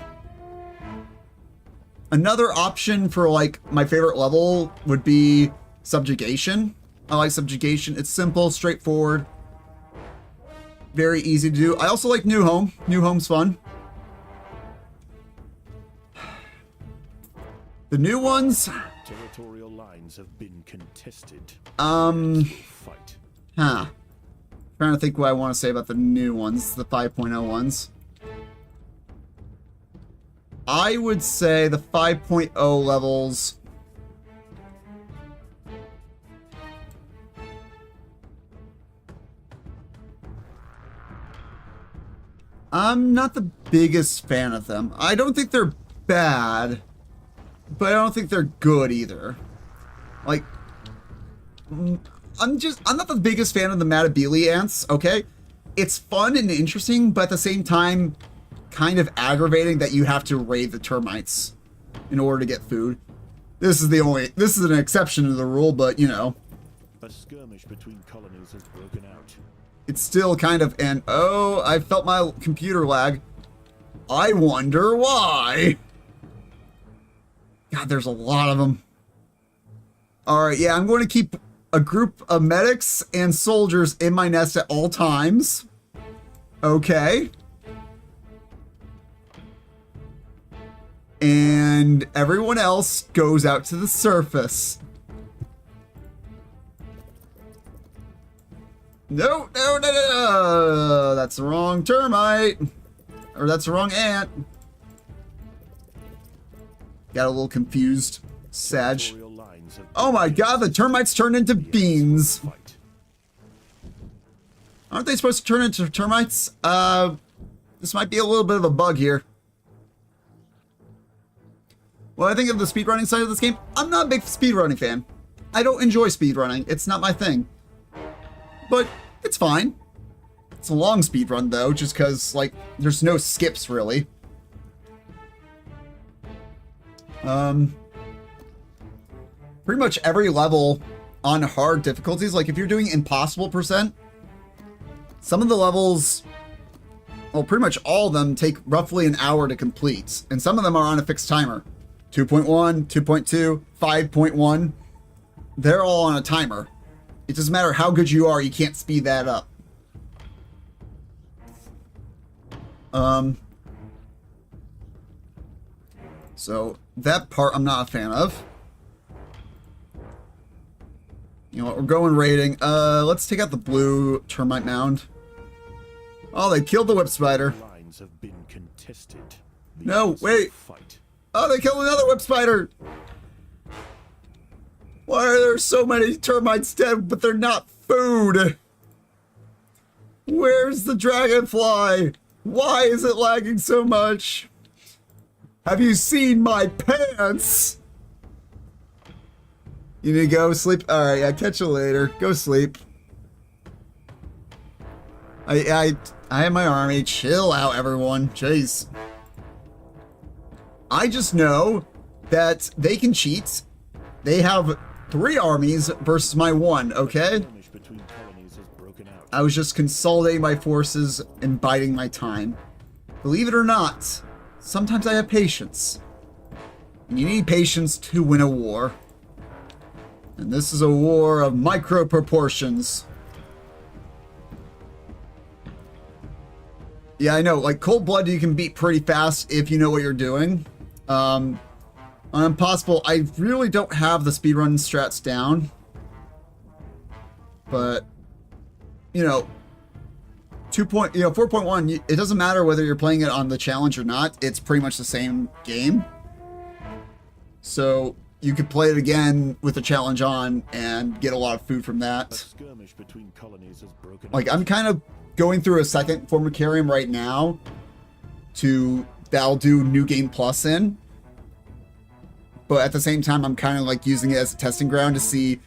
option for, like, my favorite level would be Subjugation. I like Subjugation. It's simple, straightforward, very easy to do. I also like New Home. New Home's fun. The new ones... Territorial lines have been contested. Fight. Huh. Trying to think what I want to say about the new ones, the 5.0 ones. I would say the 5.0 levels... I'm not the biggest fan of them. I don't think they're bad, but I don't think they're good either. Like, I'm not the biggest fan of the Matabele ants, okay? It's fun and interesting, but at the same time, kind of aggravating that you have to raid the termites in order to get food. This is an exception to the rule, but you know. A skirmish between colonies has broken out. It's still kind of an, oh, I felt my computer lag. I wonder why. God, there's a lot of them. Alright, yeah, I'm going to keep a group of medics and soldiers in my nest at all times. Okay. And everyone else goes out to the surface. No, no, no, no, no. That's the wrong termite. Or that's the wrong ant. Got a little confused. Sag. Oh my god, the termites turned into beans. Aren't they supposed to turn into termites? This might be a little bit of a bug here. Well, I think of the speedrunning side of this game, I'm not a big speedrunning fan. I don't enjoy speedrunning. It's not my thing. But it's fine. It's a long speedrun, though, just because, like, there's no skips, really. Pretty much every level on hard difficulties, like, if you're doing impossible %, some of the levels, well, pretty much all of them take roughly an hour to complete. And some of them are on a fixed timer. 2.1, 2.2, 5.1. They're all on a timer. It doesn't matter how good you are, you can't speed that up. So that part I'm not a fan of. You know what, we're going raiding. Let's take out the blue termite mound. Oh, they killed the whip spider. Lines have been contested. No, wait. Fight. Oh, they killed another whip spider. Why are there so many termites dead, but they're not food? Where's the dragonfly? Why is it lagging so much? Have you seen my pants? You need to go sleep? Alright, I'll catch you later. Go sleep. I have my army. Chill out, everyone. Jeez. I just know that they can cheat. They have 3 armies versus my 1, okay? Skirmish between colonies has broken out. I was just consolidating my forces and biding my time. Believe it or not, sometimes I have patience. And you need patience to win a war. And this is a war of micro proportions. Yeah, I know, like Cold Blood you can beat pretty fast if you know what you're doing. On Impossible, I really don't have the speedrun strats down. But, you know, 4.1, it doesn't matter whether you're playing it on the challenge or not. It's pretty much the same game. So you could play it again with the challenge on and get a lot of food from A that. skirmish between colonies has broken Like, out. I'm kind of going through a second Formicarium right now that'll do New Game Plus in. But at the same time, I'm kind of like using it as a testing ground to see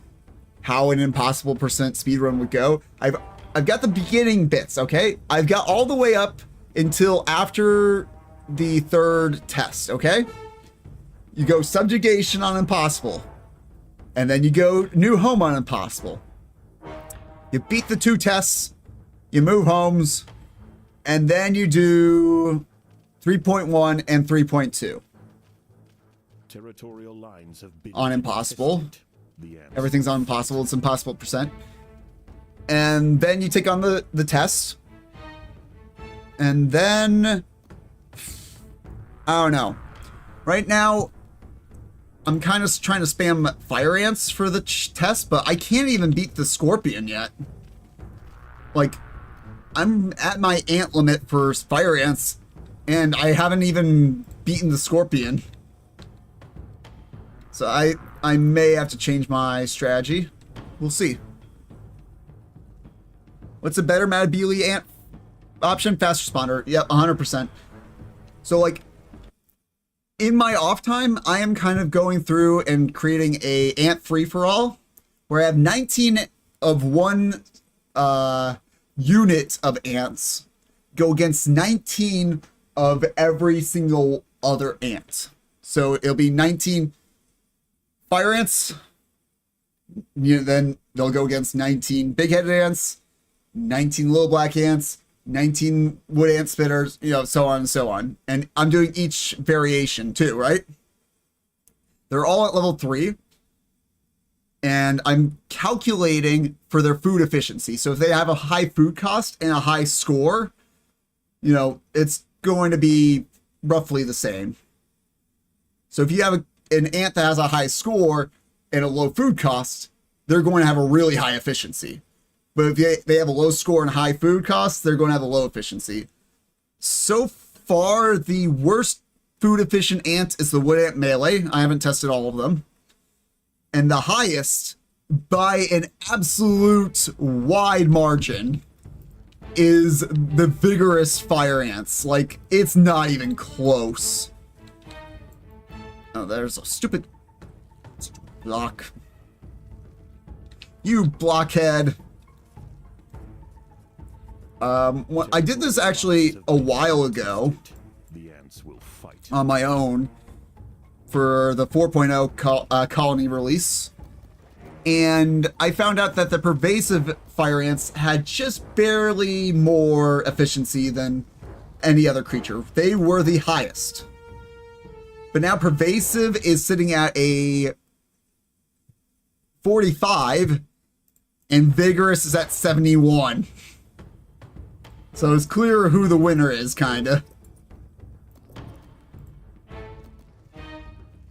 how an impossible % speedrun would go. I've got the beginning bits, okay? I've got all the way up until after the 3rd test, okay? You go subjugation on impossible. And then you go new home on impossible. You beat the 2 tests. You move homes. And then you do 3.1 and 3.2. Territorial lines have been On impossible. contested. The ants. Everything's on impossible. It's impossible %. And then you take on the test. And then I don't know. Right now, I'm kind of trying to spam fire ants for the test, but I can't even beat the scorpion yet. Like, I'm at my ant limit for fire ants, and I haven't even beaten the scorpion. So I may have to change my strategy. We'll see. What's a better Matabele ant option? Fast responder. Yep, 100%. So, like, in my off time, I am kind of going through and creating a ant free-for-all where I have 19 of one unit of ants go against 19 of every single other ant. So it'll be 19 fire ants. Then they'll go against 19 big-headed ants, 19 little black ants, 19 wood ant spitters, so on and so on. And I'm doing each variation too, right? They're all at level 3. And I'm calculating for their food efficiency. So if they have a high food cost and a high score, it's going to be roughly the same. So if you have an ant that has a high score and a low food cost, they're going to have a really high efficiency. But if they have a low score and high food costs, they're going to have a low efficiency. So far, the worst food efficient ant is the wood ant melee. I haven't tested all of them. And the highest, by an absolute wide margin, is the vigorous fire ants. Like, it's not even close. Oh, there's a stupid block. You blockhead. I did this actually a while ago The ants will fight. on my own for the 4.0 colony release. And I found out that the pervasive fire ants had just barely more efficiency than any other creature. They were the highest. But now pervasive is sitting at a 45 and vigorous is at 71. So it's clear who the winner is, kinda.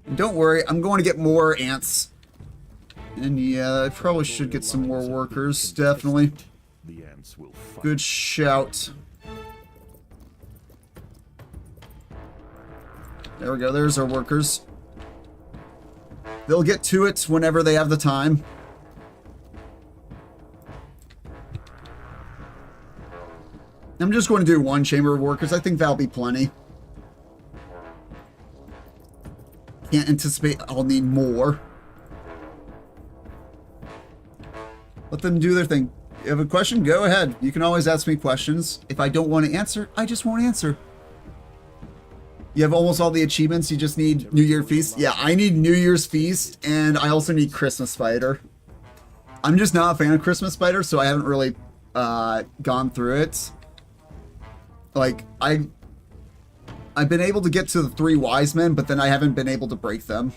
And don't worry, I'm going to get more ants. And yeah, I probably should get some more workers, definitely. The ants will fight. Good shout. There we go, there's our workers. They'll get to it whenever they have the time. I'm just going to do one chamber of workers. I think that'll be plenty. Can't anticipate I'll need more. Let them do their thing. You have a question? Go ahead. You can always ask me questions. If I don't want to answer, I just won't answer. You have almost all the achievements. You just need New Year Feast. Yeah, I need New Year's Feast, and I also need Christmas Spider. I'm just not a fan of Christmas Spider, so I haven't really gone through it. Like, I've been able to get to the 3 wise men, but then I haven't been able to break them.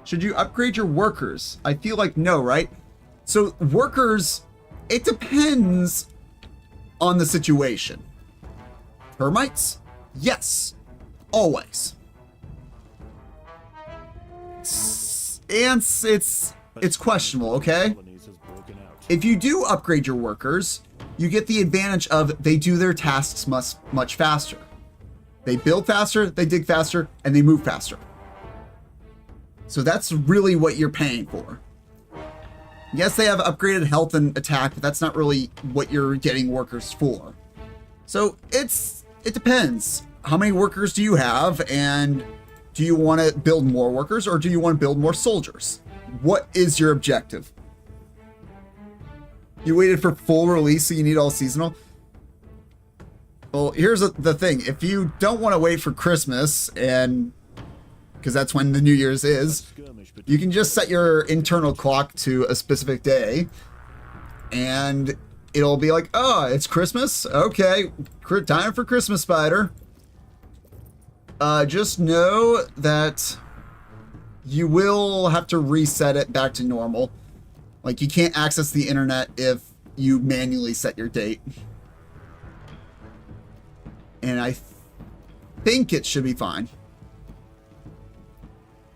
Should you upgrade your workers? I feel like no, right? So workers, it depends on the situation. Termites? Yes. Always. Ants, it's questionable, okay? If you do upgrade your workers, you get the advantage of they do their tasks much faster. They build faster, they dig faster, and they move faster. So that's really what you're paying for. Yes, they have upgraded health and attack, but that's not really what you're getting workers for. So it depends. How many workers do you have, and do you want to build more workers, or do you want to build more soldiers? What is your objective? You waited for full release, so you need all seasonal? Well, here's the thing. If you don't want to wait for Christmas, and because that's when the New Year's is, you can just set your internal clock to a specific day, and it'll be like, oh, it's Christmas? Okay, time for Christmas Spider. Just know that you will have to reset it back to normal. Like, you can't access the internet if you manually set your date. And I think it should be fine.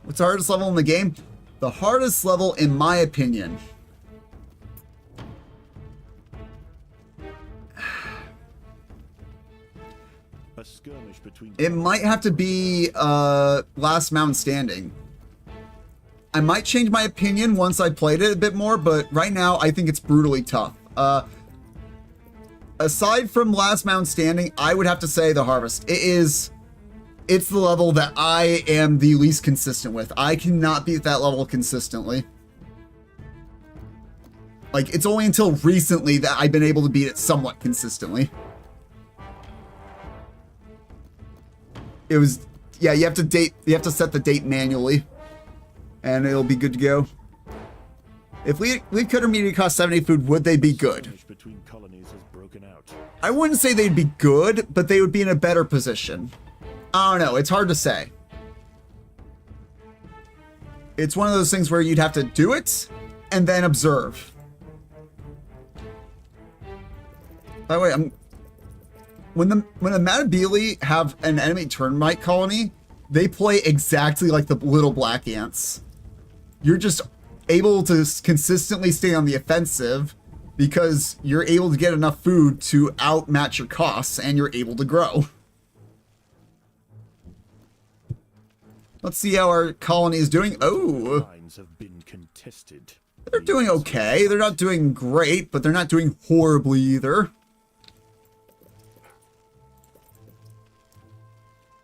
What's the hardest level in the game? The hardest level, in my opinion, A skirmish between it might have to be Last Mountain Standing. I might change my opinion once I played it a bit more, but right now I think it's brutally tough. Aside from Last Mountain Standing, I would have to say the Harvest. It's the level that I am the least consistent with. I cannot beat that level consistently. Like, it's only until recently that I've been able to beat it somewhat consistently. It was, yeah, you have to set the date manually, and it'll be good to go. If leaf cutter media cost 70 food, would they be good? skirmish between colonies has broken out. I wouldn't say they'd be good, but they would be in a better position. I don't know, it's hard to say. It's one of those things where you'd have to do it and then observe. By the way, when the Matabele have an enemy termite colony, they play exactly like the little black ants. You're just able to consistently stay on the offensive because you're able to get enough food to outmatch your costs, and you're able to grow. Let's see how our colony is doing. Oh, lines have been contested. They're doing okay. They're not doing great, but they're not doing horribly either.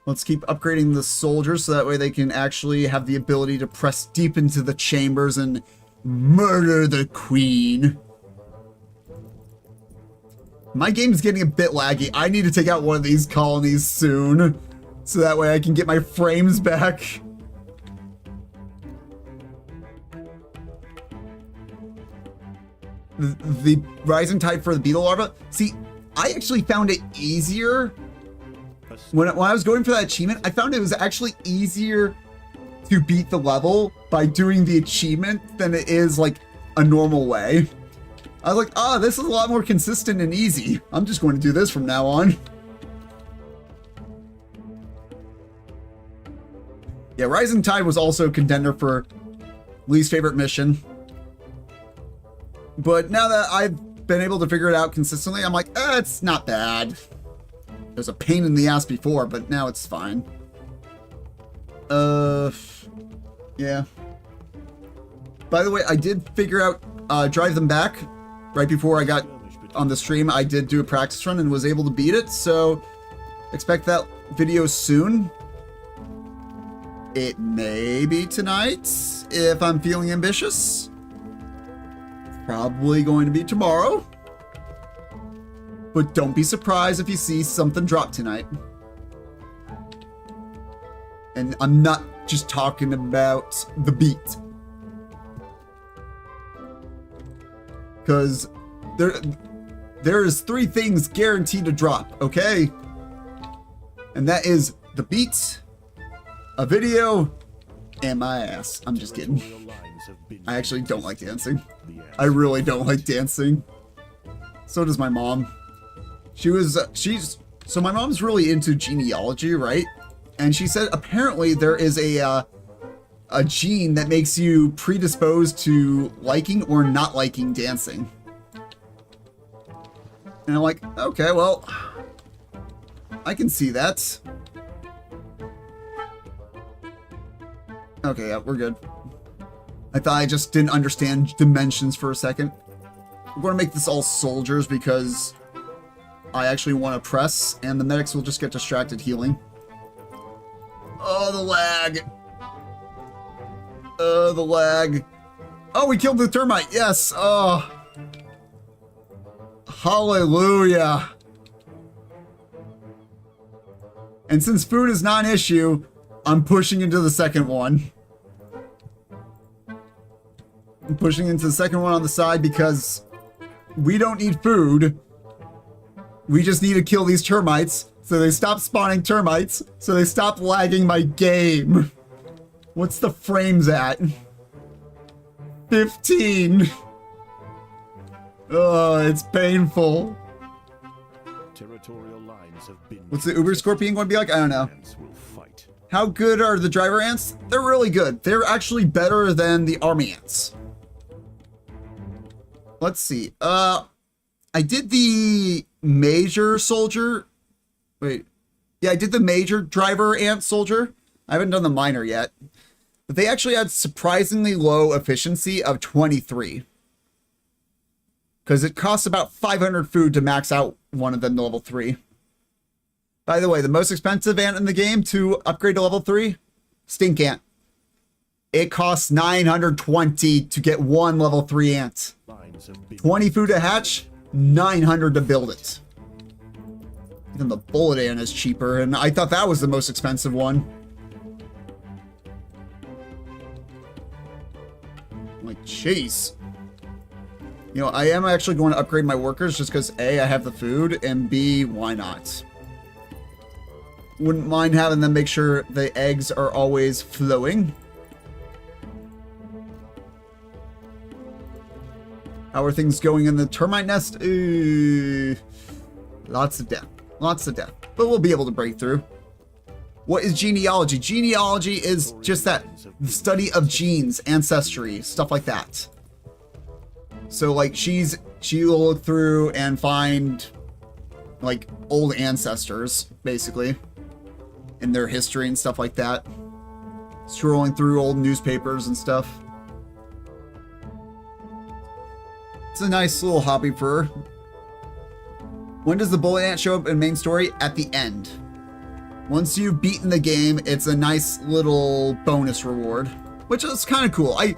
Let's keep upgrading the soldiers so that way they can actually have the ability to press deep into the chambers and murder the queen. My game's getting a bit laggy. I need to take out one of these colonies soon, so that way I can get my frames back. The rising tide for the beetle larva. See, I actually found it easier when I was going for that achievement. I found it was actually easier to beat the level by doing the achievement than it is like a normal way. I was like, this is a lot more consistent and easy. I'm just going to do this from now on. Yeah, Rising Tide was also a contender for least favorite mission. But now that I've been able to figure it out consistently, I'm like, it's not bad. It was a pain in the ass before, but now it's fine. Yeah. By the way, I did figure out Drive Them Back right before I got on the stream. I did do a practice run and was able to beat it, so expect that video soon. It may be tonight if I'm feeling ambitious. Probably going to be tomorrow. But don't be surprised if you see something drop tonight. And I'm not just talking about the beat. Because there is 3 things guaranteed to drop, okay? And that is the beat, a video, and my ass. I'm just kidding. I actually don't like dancing. I really don't like dancing. So does my mom. So my mom's really into genealogy, right? And she said apparently there is a gene that makes you predisposed to liking or not liking dancing. And I'm like, okay, well, I can see that. Okay, yeah, we're good. I thought I just didn't understand dimensions for a second. I'm going to make this all soldiers because I actually want to press, and the medics will just get distracted healing. Oh, the lag. The lag. Oh, we killed the termite. Yes. Oh. Hallelujah. And since food is not an issue, I'm pushing into the second one. I'm pushing into the second one on the side because we don't need food. We just need to kill these termites so they stop spawning termites, so they stop lagging my game. What's the frames at? 15. Oh, it's painful. Territorial lines have been. What's the Uber Scorpion going to be like? I don't know. How good are the driver ants? They're really good. They're actually better than the army ants. Let's see. I did the major soldier. Wait. Yeah, I did the major driver ant soldier. I haven't done the minor yet. But they actually had surprisingly low efficiency of 23. Because it costs about 500 food to max out one of them to level 3. By the way, the most expensive ant in the game to upgrade to level 3? Stink ant. It costs 920 to get one level 3 ant. 20 food to hatch, 900 to build it. Even the bullet ant is cheaper, and I thought that was the most expensive one. I'm like, jeez. You know, I am actually going to upgrade my workers just because A, I have the food, and B, why not? Wouldn't mind having them make sure the eggs are always flowing. How are things going in the termite nest? Lots of death. Lots of death. But we'll be able to break through. What is genealogy? Genealogy is just that. The study of genes, ancestry, stuff like that. So, like, she'll look through and find, like, old ancestors, basically. And their history and stuff like that. Scrolling through old newspapers and stuff. It's a nice little hobby for her. When does the bullet ant show up in main story? At the end. Once you've beaten the game, it's a nice little bonus reward, which is kind of cool. I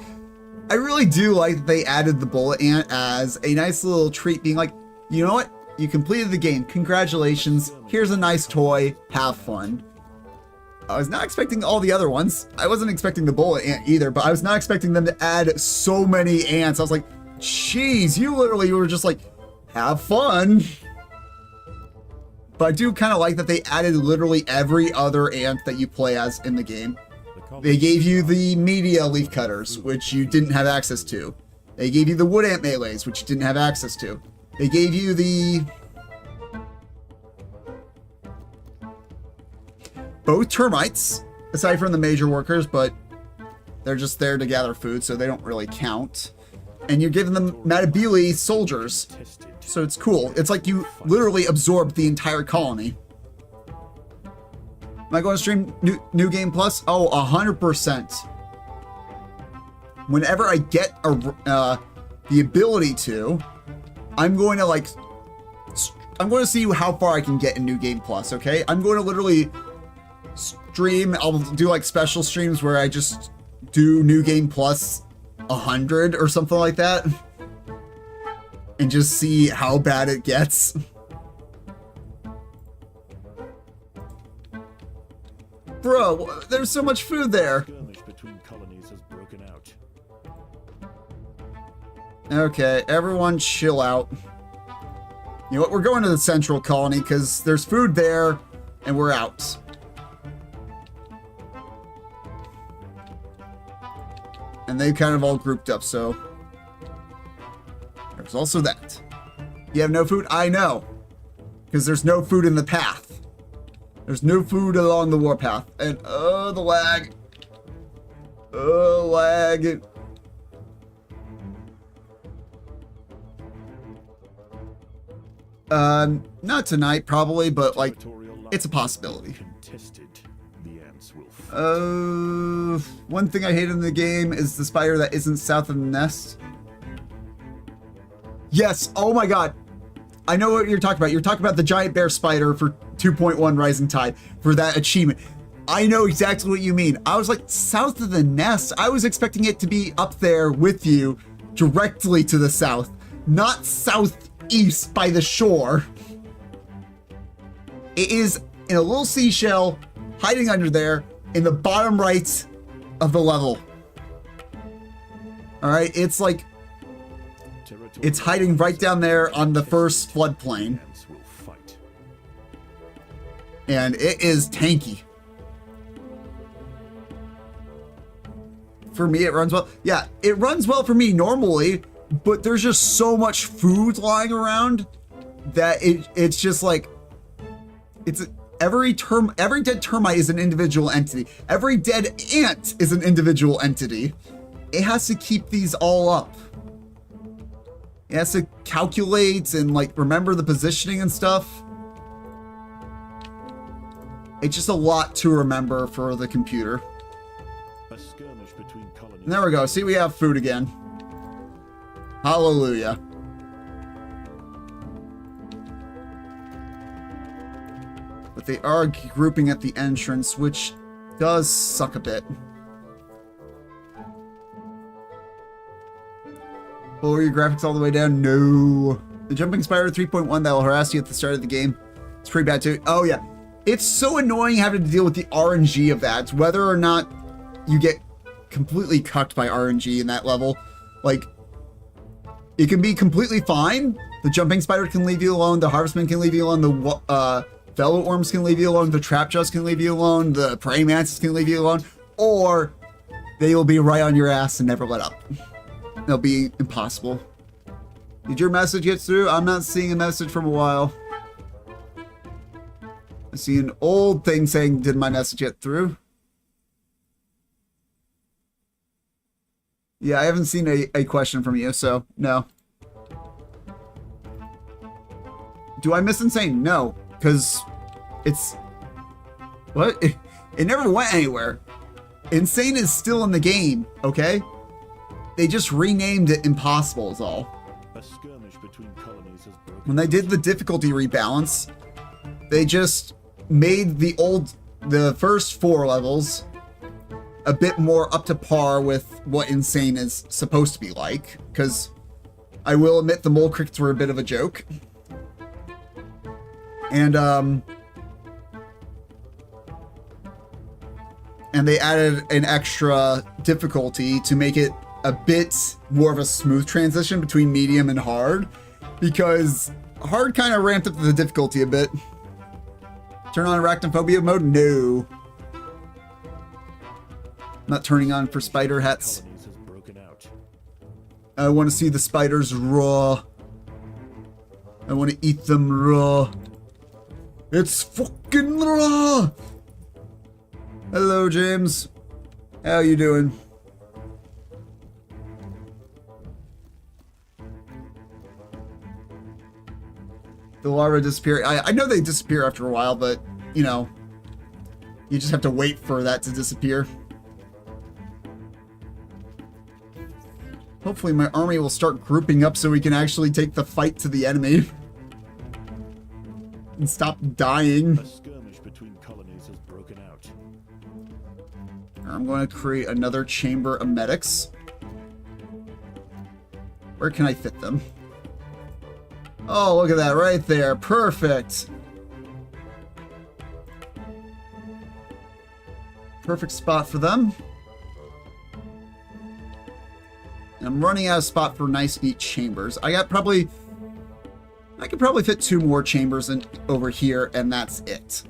really do like that they added the bullet ant as a nice little treat, being like, you know what? You completed the game. Congratulations. Here's a nice toy. Have fun. I was not expecting all the other ones. I wasn't expecting the bullet ant either, but I was not expecting them to add so many ants. I was like, jeez, you literally were just like, have fun. But I do kind of like that they added literally every other ant that you play as in the game. They gave you the media leaf cutters, which you didn't have access to. They gave you the wood ant melees, which you didn't have access to. They gave you the... both termites, aside from the major workers, but they're just there to gather food, so they don't really count. And you're giving them Matabele soldiers, so it's cool. It's like you literally absorbed the entire colony. Am I going to stream New Game Plus? Oh, 100%. Whenever I get the ability to, I'm going to see how far I can get in New Game Plus, okay? I'm going to literally stream. I'll do like special streams where I just do New Game Plus 100 or something like that, and just see how bad it gets. Bro, there's so much food there. Skirmish between colonies has broken out. Okay, everyone chill out. You know what? We're going to the central colony because there's food there and we're out. And they kind of all grouped up, so there's also that. You have no food? I know, because there's no food in the path. There's no food along the warpath. And oh, the lag. Oh, lag. Not tonight, probably, but like, it's a possibility. One thing I hate in the game is the spider that isn't south of the nest. Yes, oh my god. I know what you're talking about. You're talking about the giant bear spider for 2.1 Rising Tide for that achievement. I know exactly what you mean. I was like, south of the nest? I was expecting it to be up there with you, directly to the south, not southeast by the shore. It is in a little seashell hiding under there in the bottom right of the level. All right, it's like, it's hiding right down there on the first floodplain. And it is tanky. For me, it runs well. Yeah, it runs well for me normally, but there's just so much food lying around that it's just like, it's every dead termite is an individual entity. Every dead ant is an individual entity. It has to keep these all up. It has to calculate and like remember the positioning and stuff. It's just a lot to remember for the computer. A skirmish between colonies. And there we go. See, we have food again. Hallelujah. But they are grouping at the entrance, which does suck a bit. Lower your graphics all the way down? No. The jumping spider 3.1 that will harass you at the start of the game. It's pretty bad too. Oh yeah. It's so annoying having to deal with the RNG of that. Whether or not you get completely cucked by RNG in that level. Like, it can be completely fine. The jumping spider can leave you alone. The harvestman can leave you alone. The velvet worms can leave you alone. The trapjaws can leave you alone. The praying mantis can leave you alone. Or they will be right on your ass and never let up. It'll be impossible. Did your message get through? I'm not seeing a message from a while. I see an old thing saying, did my message get through? Yeah, I haven't seen a question from you, so no. Do I miss Insane? No, because it's... What? It never went anywhere. Insane is still in the game, okay? They just renamed it Impossible is all. A skirmish between colonies has broken when they did the difficulty rebalance, they just made the first 4 levels a bit more up to par with what Insane is supposed to be like, because I will admit the mole crickets were a bit of a joke. And they added an extra difficulty to make it a bit more of a smooth transition between medium and hard, because hard kind of ramped up the difficulty a bit. Turn on arachnophobia mode? No. Not turning on for spider hats. colonies has broken out. I want to see the spiders raw. I want to eat them raw. It's fucking raw! Hello, James. How you doing? The larvae disappear. I know they disappear after a while, but, you know, you just have to wait for that to disappear. Hopefully my army will start grouping up so we can actually take the fight to the enemy. And stop dying. A skirmish between colonies has broken out. I'm going to create another chamber of medics. Where can I fit them? Oh, look at that right there. Perfect. Perfect spot for them. And I'm running out of spot for nice, neat chambers. I could probably fit 2 more chambers over here, and that's it.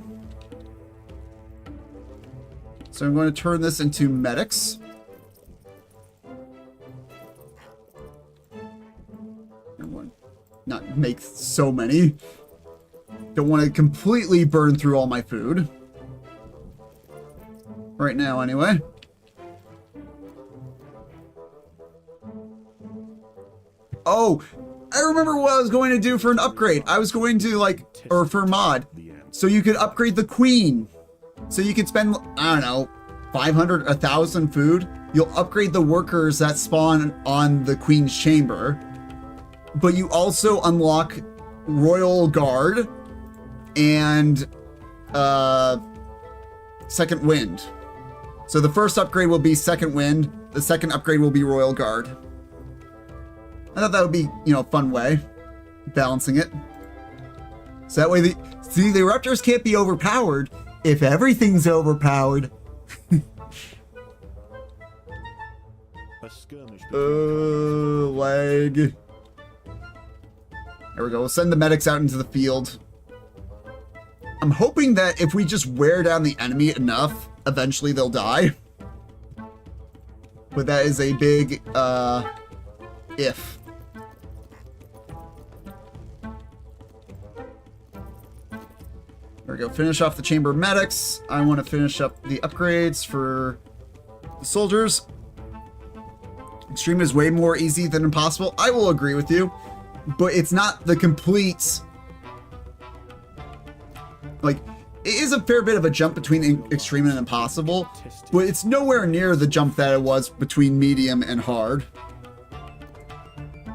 So I'm going to turn this into medics. I'm going to not make so many. Don't want to completely burn through all my food. Right now, anyway. Oh, I remember what I was going to do for an upgrade. I was going to, like, or for mod, so you could upgrade the queen. So you could spend, I don't know, 500, 1,000 food. You'll upgrade the workers that spawn on the queen's chamber. But you also unlock Royal Guard and Second Wind. So the first upgrade will be Second Wind. The second upgrade will be Royal Guard. I thought that would be, you know, a fun way, balancing it. So that way the Raptors can't be overpowered if everything's overpowered. A skirmish between Lag. There we go. We'll send the medics out into the field. I'm hoping that if we just wear down the enemy enough, eventually they'll die. But that is a big, if. There we go. Finish off the chamber of medics. I want to finish up the upgrades for the soldiers. Extreme is way more easy than impossible. I will agree with you, but it's not the complete. Like, it is a fair bit of a jump between extreme and impossible, but it's nowhere near the jump that it was between medium and hard.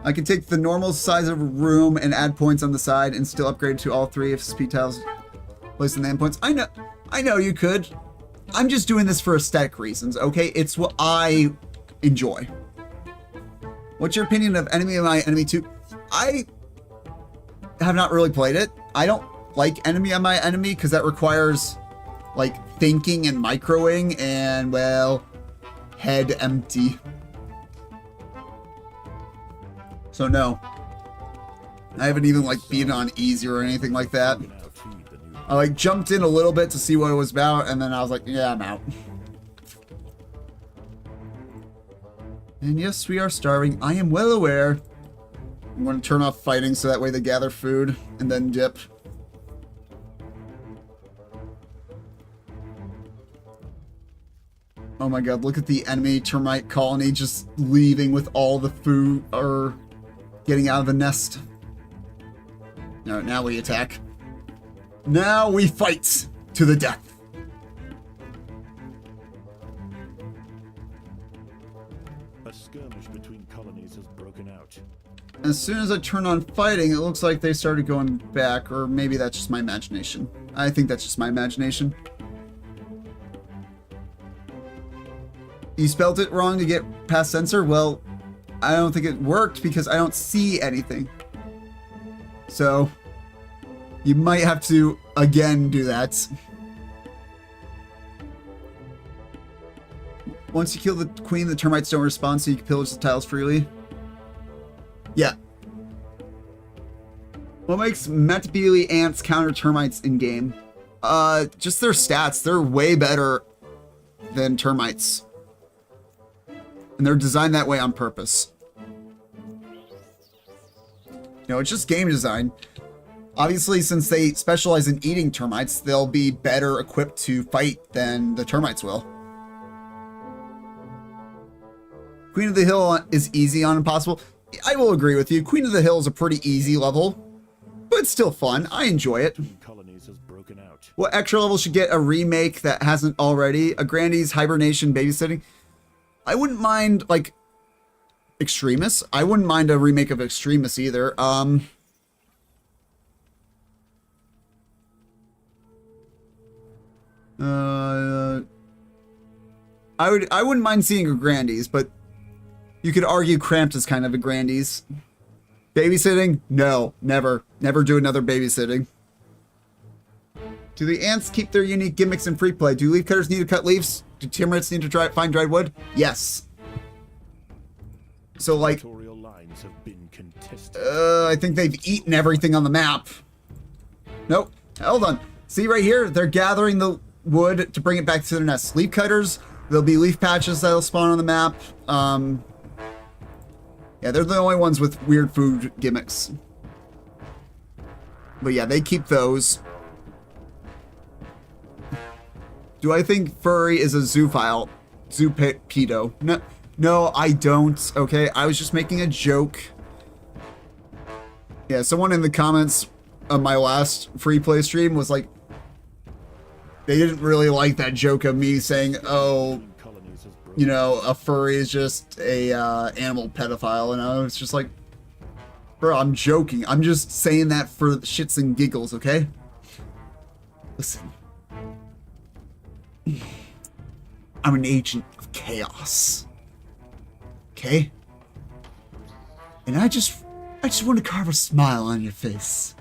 I can take the normal size of a room and add points on the side and still upgrade to all 3 if speed tiles placed in the endpoints. I know you could. I'm just doing this for aesthetic reasons, okay? It's what I enjoy. What's your opinion of Enemy of My Enemy 2? I have not really played it. I don't like Enemy of My Enemy because that requires, like, thinking and microing and, well, head empty. So no. I haven't even, like, beaten on easy or anything like that. I, like, jumped in a little bit to see what it was about, and then I was like, yeah, I'm out. And yes, we are starving. I am well aware. I'm going to turn off fighting so that way they gather food and then dip. Oh my god, look at the enemy termite colony just leaving with all the food, or getting out of the nest. No, now we attack. Now we fight to the death. A skirmish between colonies has broken out. As soon as I turn on fighting, it looks like they started going back, or maybe that's just my imagination. I think that's just my imagination. You spelled it wrong to get past sensor? Well, I don't think it worked because I don't see anything. So, you might have to, again, do that. Once you kill the queen, the termites don't respond, so you can pillage the tiles freely. Yeah. What makes Matabele ants counter termites in-game? Just their stats. They're way better than termites. And they're designed that way on purpose. No, it's just game design. Obviously, since they specialize in eating termites, they'll be better equipped to fight than the termites will. Queen of the Hill is easy on Impossible. I will agree with you. Queen of the Hill is a pretty easy level, but it's still fun. I enjoy it. Colonies has broken out. What extra level should get a remake that hasn't already? A Grandy's Hibernation Babysitting? I wouldn't mind, like, Extremis. I wouldn't mind a remake of Extremis either. I wouldn't mind seeing a Grandy's, but you could argue Cramped is kind of a Grandy's. Babysitting? No, never. Never do another babysitting. Do the ants keep their unique gimmicks in Freeplay? Do leaf cutters need to cut leaves? Do termites need to find dried wood? Yes. So, like, Lines have been contested. I think they've eaten everything on the map. Nope. Hold on. See right here? They're gathering the wood to bring it back to their nest. Leaf cutters. There'll be leaf patches that'll spawn on the map. Yeah, they're the only ones with weird food gimmicks. But yeah, they keep those. Do I think furry is a zoophile? Zoopedo? No, no, I don't. Okay, I was just making a joke. Yeah, someone in the comments of my last free play stream was like, they didn't really like that joke of me saying, oh, you know, a furry is just a animal pedophile, and I was just like, bro, I'm joking. I'm just saying that for shits and giggles, okay? Listen. I'm an agent of chaos. Okay? And I just want to carve a smile on your face.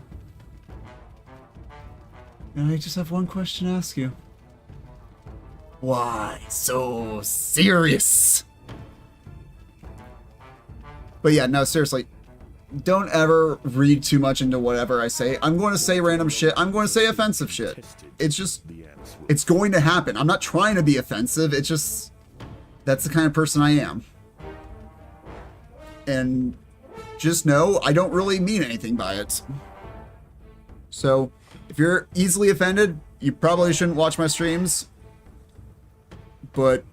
And I just have one question to ask you. Why so serious? But yeah, no, seriously. Don't ever read too much into whatever I say. I'm going to say random shit. I'm going to say offensive shit. It's just, it's going to happen. I'm not trying to be offensive. It's just, that's the kind of person I am. And just know I don't really mean anything by it. So, if you're easily offended, you probably shouldn't watch my streams. But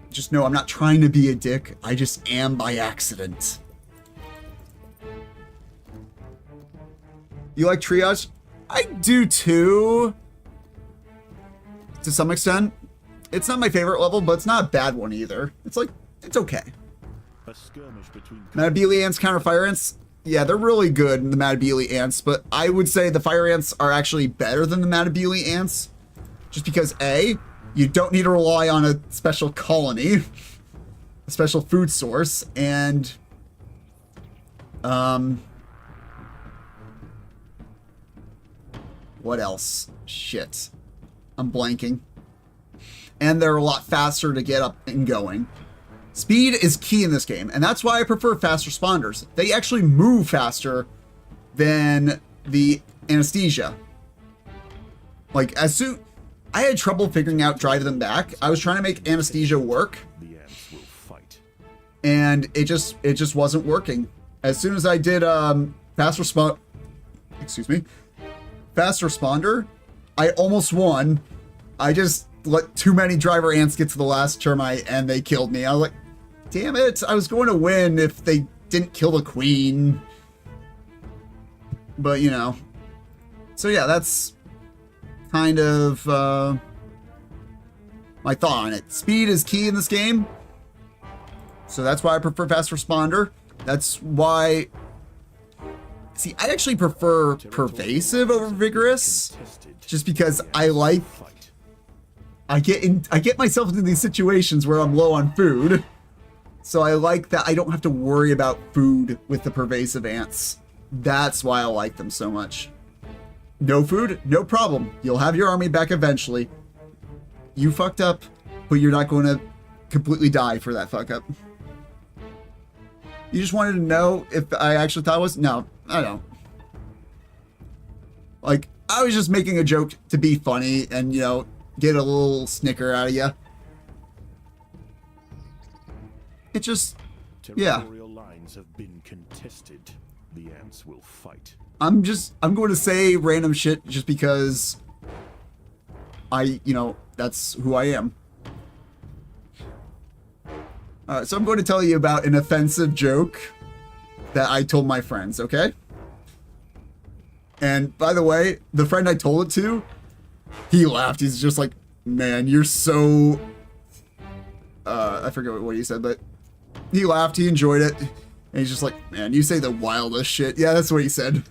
just know I'm not trying to be a dick. I just am by accident. You like triage? I do too. To some extent. It's not my favorite level, but it's not a bad one either. It's like, it's okay. A skirmish between Matabele ants counter fire ants? Yeah, they're really good in the Matabele ants, but I would say the fire ants are actually better than the Matabele ants. Just because A, you don't need to rely on a special colony, a special food source, and what else? Shit. I'm blanking. And they're a lot faster to get up and going. Speed is key in this game, and that's why I prefer fast responders. They actually move faster than the anesthesia. Like, as soon... I had trouble figuring out drive them back. I was trying to make anesthesia work. the ants will fight. And it just wasn't working. As soon as I did fast responder, I almost won. I just let too many driver ants get to the last termite and they killed me. I was like, damn it, I was going to win if they didn't kill the queen. But, you know. So yeah, that's kind of my thought on it. Speed is key in this game. So that's why I prefer fast responder. That's why... See, I actually prefer pervasive over vigorous, just because I like... I get myself into these situations where I'm low on food, so I like that I don't have to worry about food with the pervasive ants. That's why I like them so much. No food? No problem. You'll have your army back eventually. You fucked up, but you're not going to completely die for that fuck up. You just wanted to know if I actually thought it was... No, I don't. Like, I was just making a joke to be funny and, you know, get a little snicker out of you. It just... Yeah. Territorial lines have been contested. The ants will fight. I'm going to say random shit just because you know, that's who I am. Alright, so I'm going to tell you about an offensive joke that I told my friends, okay? And by the way, the friend I told it to, he laughed. He's just like, man, you're so... I forget what he said, but he laughed, he enjoyed it. And he's just like, man, you say the wildest shit. Yeah, that's what he said.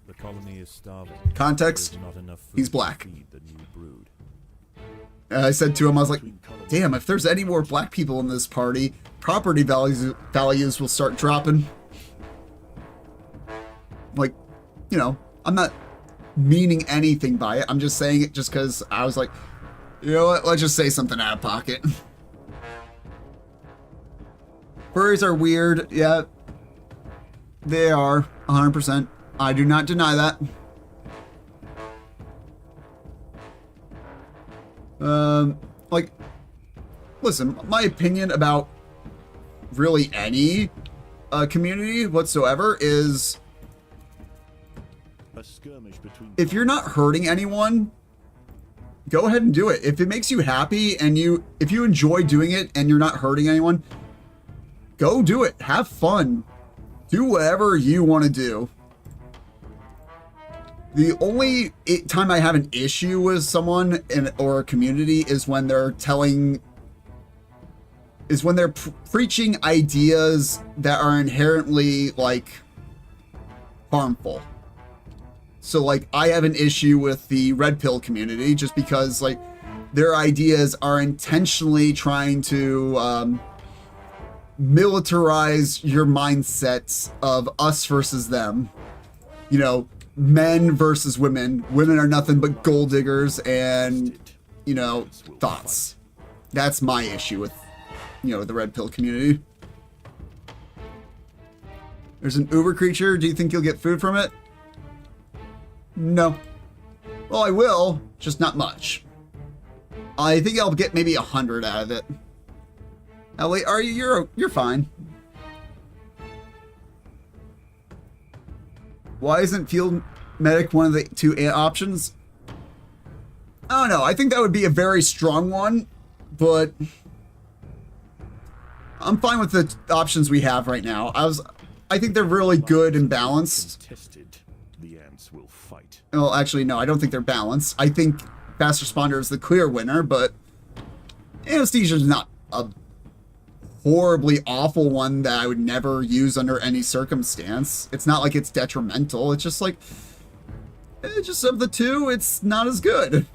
The colony is starving. Context, There's not enough food he's to black. feed the new brood. I said to him, I was like, damn, if there's any more black people in this party, property values will start dropping. Like, you know, I'm not meaning anything by it. I'm just saying it just because I was like, you know what, let's just say something out of pocket. Furries are weird. Yeah, they are 100%. I do not deny that. Like, listen, my opinion about really any community whatsoever is A skirmish between if you're not hurting anyone, go ahead and do it. If it makes you happy and if you enjoy doing it and you're not hurting anyone, go do it. Have fun. Do whatever you want to do. The only time I have an issue with someone or a community is when they're preaching ideas that are inherently, like, harmful. So, like, I have an issue with the red pill community just because, like, their ideas are intentionally trying to militarize your mindsets of us versus them. You know, men versus women. Women are nothing but gold diggers and, you know, thoughts. That's my issue with, you know, the red pill community. There's an uber creature. Do you think you'll get food from it? No. Well, I will, just not much. I think I'll get maybe 100 out of it. Ellie, are you? You're fine. Why isn't field medic one of the two options? I don't know. I think that would be a very strong one, but I'm fine with the options we have right now. I think they're really good and balanced. contested. The ants will fight. Well, actually, no, I don't think they're balanced. I think fast responder is the clear winner, but anesthesia is not a horribly awful one that I would never use under any circumstance. It's not like it's detrimental. It's just like, it's just of the two, it's not as good.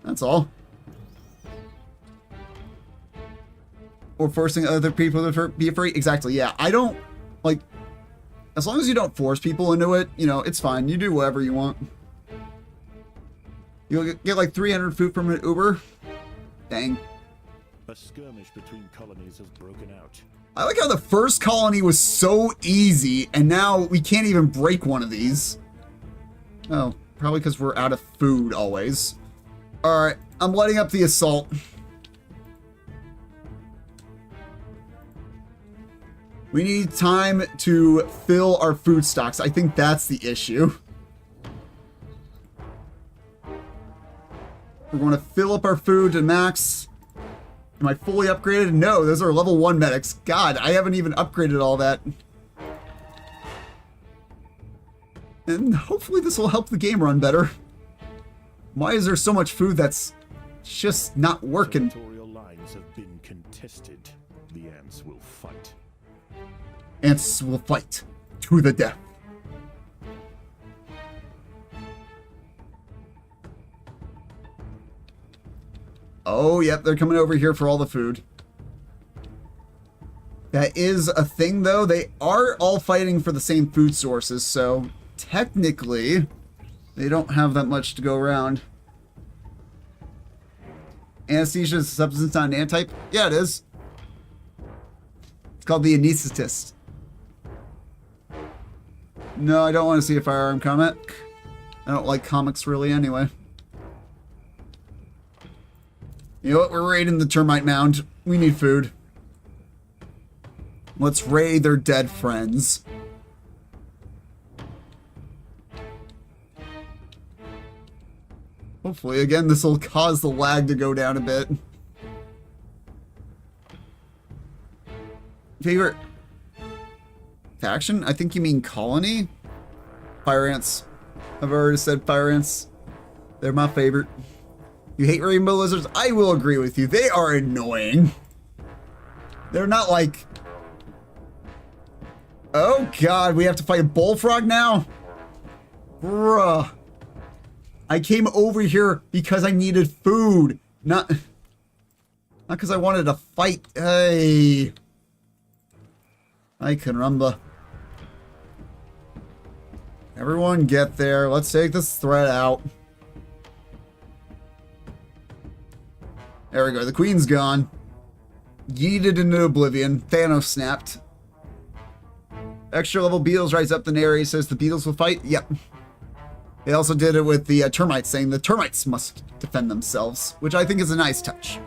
That's all. Or forcing other people to be afraid. Exactly, yeah. I don't, like, as long as you don't force people into it, you know, it's fine. You do whatever you want. You'll get like 300 food from an Uber. Dang. A skirmish between colonies has broken out. I like how the first colony was so easy, and now we can't even break one of these. Oh, probably because we're out of food always. Alright, I'm letting up the assault. We need time to fill our food stocks. I think that's the issue. We're going to fill up our food to max. Am I fully upgraded? No, those are level 1 medics. God, I haven't even upgraded all that. And hopefully this will help the game run better. Why is there so much food that's just not working? Territorial lines have been contested. The ants will fight. Ants will fight to the death. Oh, yep, they're coming over here for all the food. That is a thing, though. They are all fighting for the same food sources, so technically, they don't have that much to go around. Anesthesia is a substance on an antype? Yeah, it is. It's called the anesthetist. No, I don't want to see a firearm comic. I don't like comics really anyway. You know what? We're raiding the termite mound. We need food. Let's raid their dead friends. Hopefully, again, this will cause the lag to go down a bit. Favorite faction? I think you mean colony? Fire ants. I've already said fire ants. They're my favorite. You hate rainbow lizards? I will agree with you. They are annoying. They're not like... Oh god, we have to fight a bullfrog now? Bruh. I came over here because I needed food. Not because I wanted to fight. Hey. Ay caramba. Everyone get there. Let's take this threat out. There we go. The queen's gone. Yeeted into oblivion. Thanos snapped. Extra level beetles rise up the narrator says the beetles will fight. Yep. They also did it with the termites, saying the termites must defend themselves, which I think is a nice touch.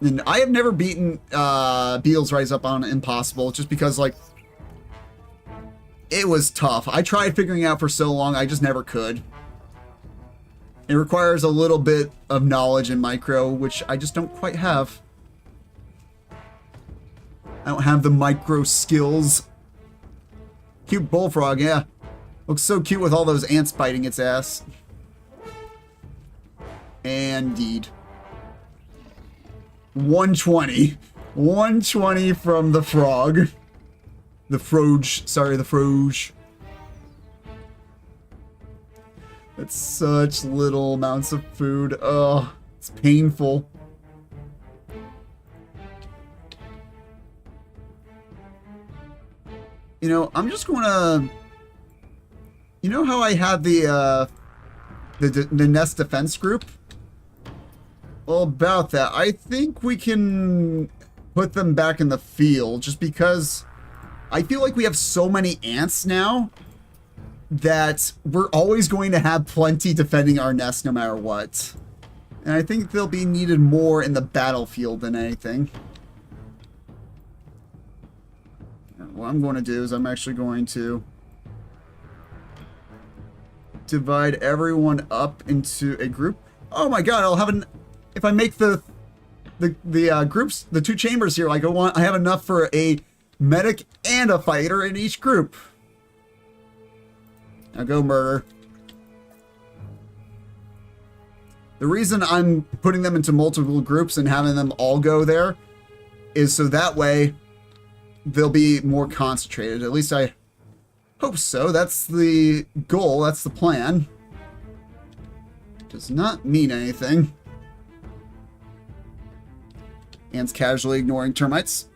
And I have never beaten beetles rise up on impossible, just because, like, it was tough. I tried figuring it out for so long, I just never could. It requires a little bit of knowledge in micro, which I just don't quite have. I don't have the micro skills. Cute bullfrog, yeah. Looks so cute with all those ants biting its ass. Indeed. 120. 120 from the frog. The froge. Sorry, the froge. That's such little amounts of food. Ugh, it's painful. You know, I'm just gonna... You know how I had the nest defense group? Well, about that, I think we can put them back in the field, just because I feel like we have so many ants now that we're always going to have plenty defending our nest no matter what. And I think they'll be needed more in the battlefield than anything. What I'm going to do is I'm actually going to divide everyone up into a group. Oh my god, I'll have an... If I make the groups, the two chambers here, like I have enough for a medic and a fighter in each group. Now go murder. The reason I'm putting them into multiple groups and having them all go there is so that way they'll be more concentrated. At least I hope so. That's the goal. That's the plan. Does not mean anything. Ants casually ignoring termites.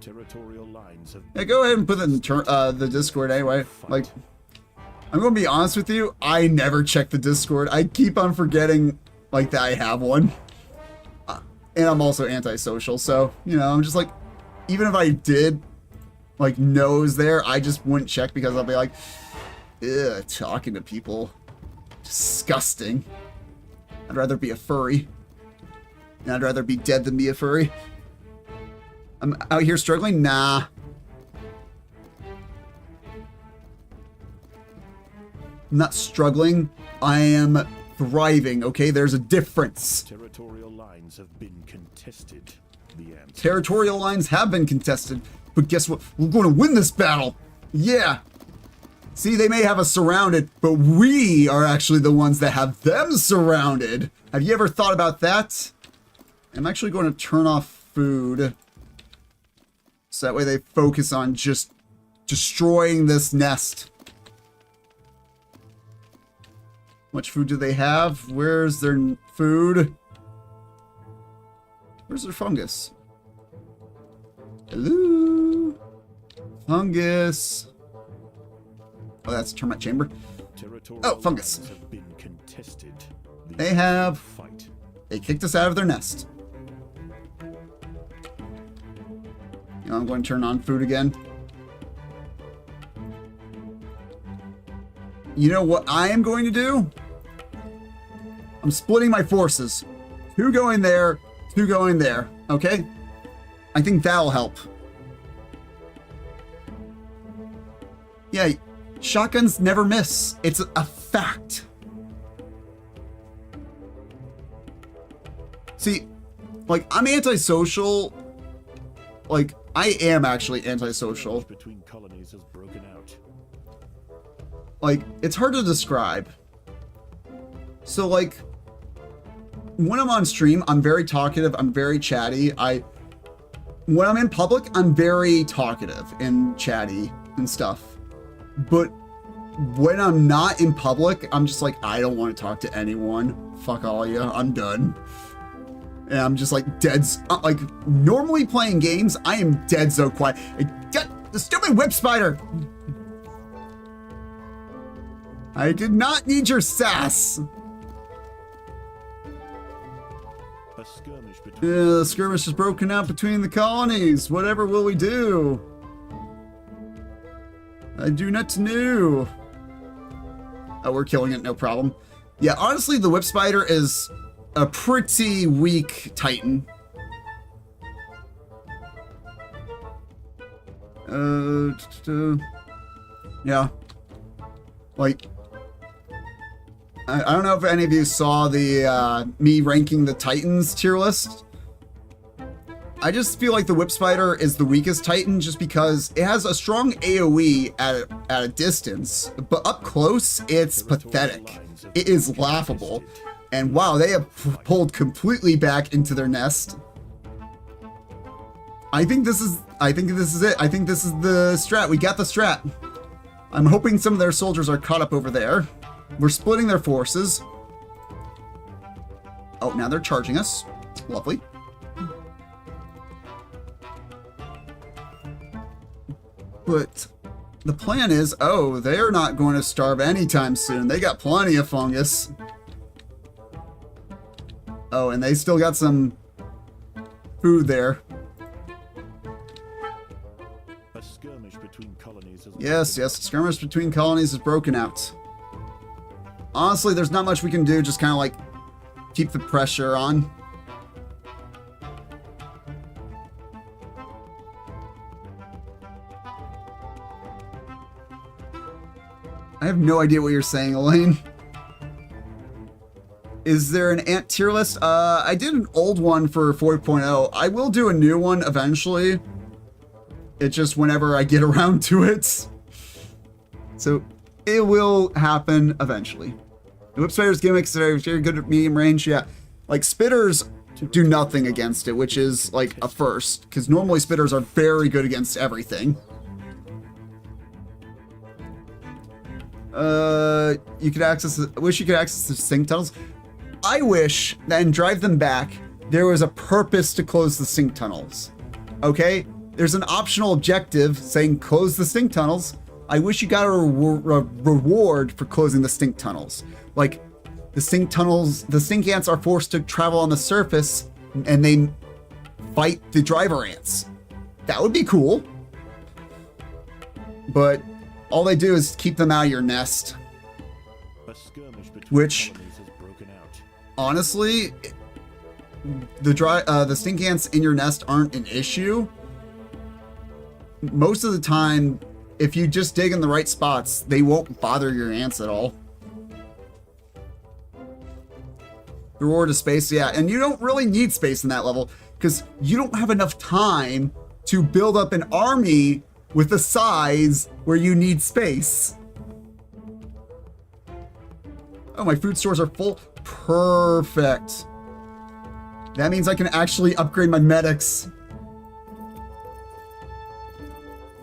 Territorial lines have... Yeah, go ahead and put it in the Discord anyway. Like, I'm going to be honest with you. I never check the Discord. I keep on forgetting, like, that I have one. And I'm also antisocial, so, you know, I'm just like, even if I did, like, know it was there, I just wouldn't check because I'll be like, ugh, talking to people. Disgusting. I'd rather be a furry. And I'd rather be dead than be a furry. I'm out here struggling? Nah. I'm not struggling. I am thriving, okay? There's a difference. Territorial lines have been contested. The ants. Territorial lines have been contested. But guess what? We're going to win this battle. Yeah. See, they may have us surrounded, but we are actually the ones that have them surrounded. Have you ever thought about that? I'm actually going to turn off food. So that way they focus on just destroying this nest. How much food do they have? Where's their food? Where's their fungus? Hello? Fungus. Oh, that's a termite chamber. Oh, fungus. Have been contested. They have... Fight. They kicked us out of their nest. You know, I'm going to turn on food again. You know what I am going to do? I'm splitting my forces. 2 going there, 2 going there. Okay? I think that'll help. Yeah, shotguns never miss. It's a fact. See, like, I'm antisocial. Like, I am actually antisocial. Between colonies has broken out. Like, it's hard to describe. So, like, when I'm on stream, I'm very talkative. I'm very chatty. When I'm in public, I'm very talkative and chatty and stuff. But when I'm not in public, I'm just like, I don't want to talk to anyone. Fuck all you. I'm done. And I'm just like dead. Like, normally playing games, I am dead so quiet. The stupid whip spider. I did not need your sass. A skirmish between The skirmish is broken out between the colonies. Whatever will we do? I do not know. Oh, we're killing it, no problem. Yeah, honestly, the whip spider is a pretty weak Titan. Yeah. Like, I don't know if any of you saw the me ranking the Titans tier list. I just feel like the whip spider is the weakest Titan just because it has a strong AoE at a distance, but up close, it's pathetic. It is laughable. And wow, they have pulled completely back into their nest. I think this is it. I think this is the strat. We got the strat. I'm hoping some of their soldiers are caught up over there. We're splitting their forces. Oh, now they're charging us. Lovely. But the plan is, oh, they're not going to starve anytime soon. They got plenty of fungus. Oh, and they still got some food there. a skirmish between colonies has Yes, skirmish between colonies is broken out. Honestly, there's not much we can do, just kind of like keep the pressure on. I have no idea what you're saying, Elaine. Is there an ant tier list? I did an old one for 4.0. I will do a new one eventually. It's just whenever I get around to it. So it will happen eventually. The whip spider's gimmicks are very good at medium range. Yeah, like spitters do nothing against it, which is like a first, because normally spitters are very good against everything. You could access. I wish you could access the sink tunnels. I wish that in Drive Them Back there was a purpose to close the sink tunnels. Okay, there's an optional objective saying close the sink tunnels. I wish you got a reward for closing the stink tunnels. Like, the stink tunnels, the stink ants are forced to travel on the surface and they fight the driver ants. That would be cool. But all they do is keep them out of your nest. A skirmish between Which, colonies has broken out. honestly, the stink ants in your nest aren't an issue. Most of the time, if you just dig in the right spots, they won't bother your ants at all. Reward of space, yeah, and you don't really need space in that level because you don't have enough time to build up an army with a size where you need space. Oh, my food stores are full. Perfect. That means I can actually upgrade my medics.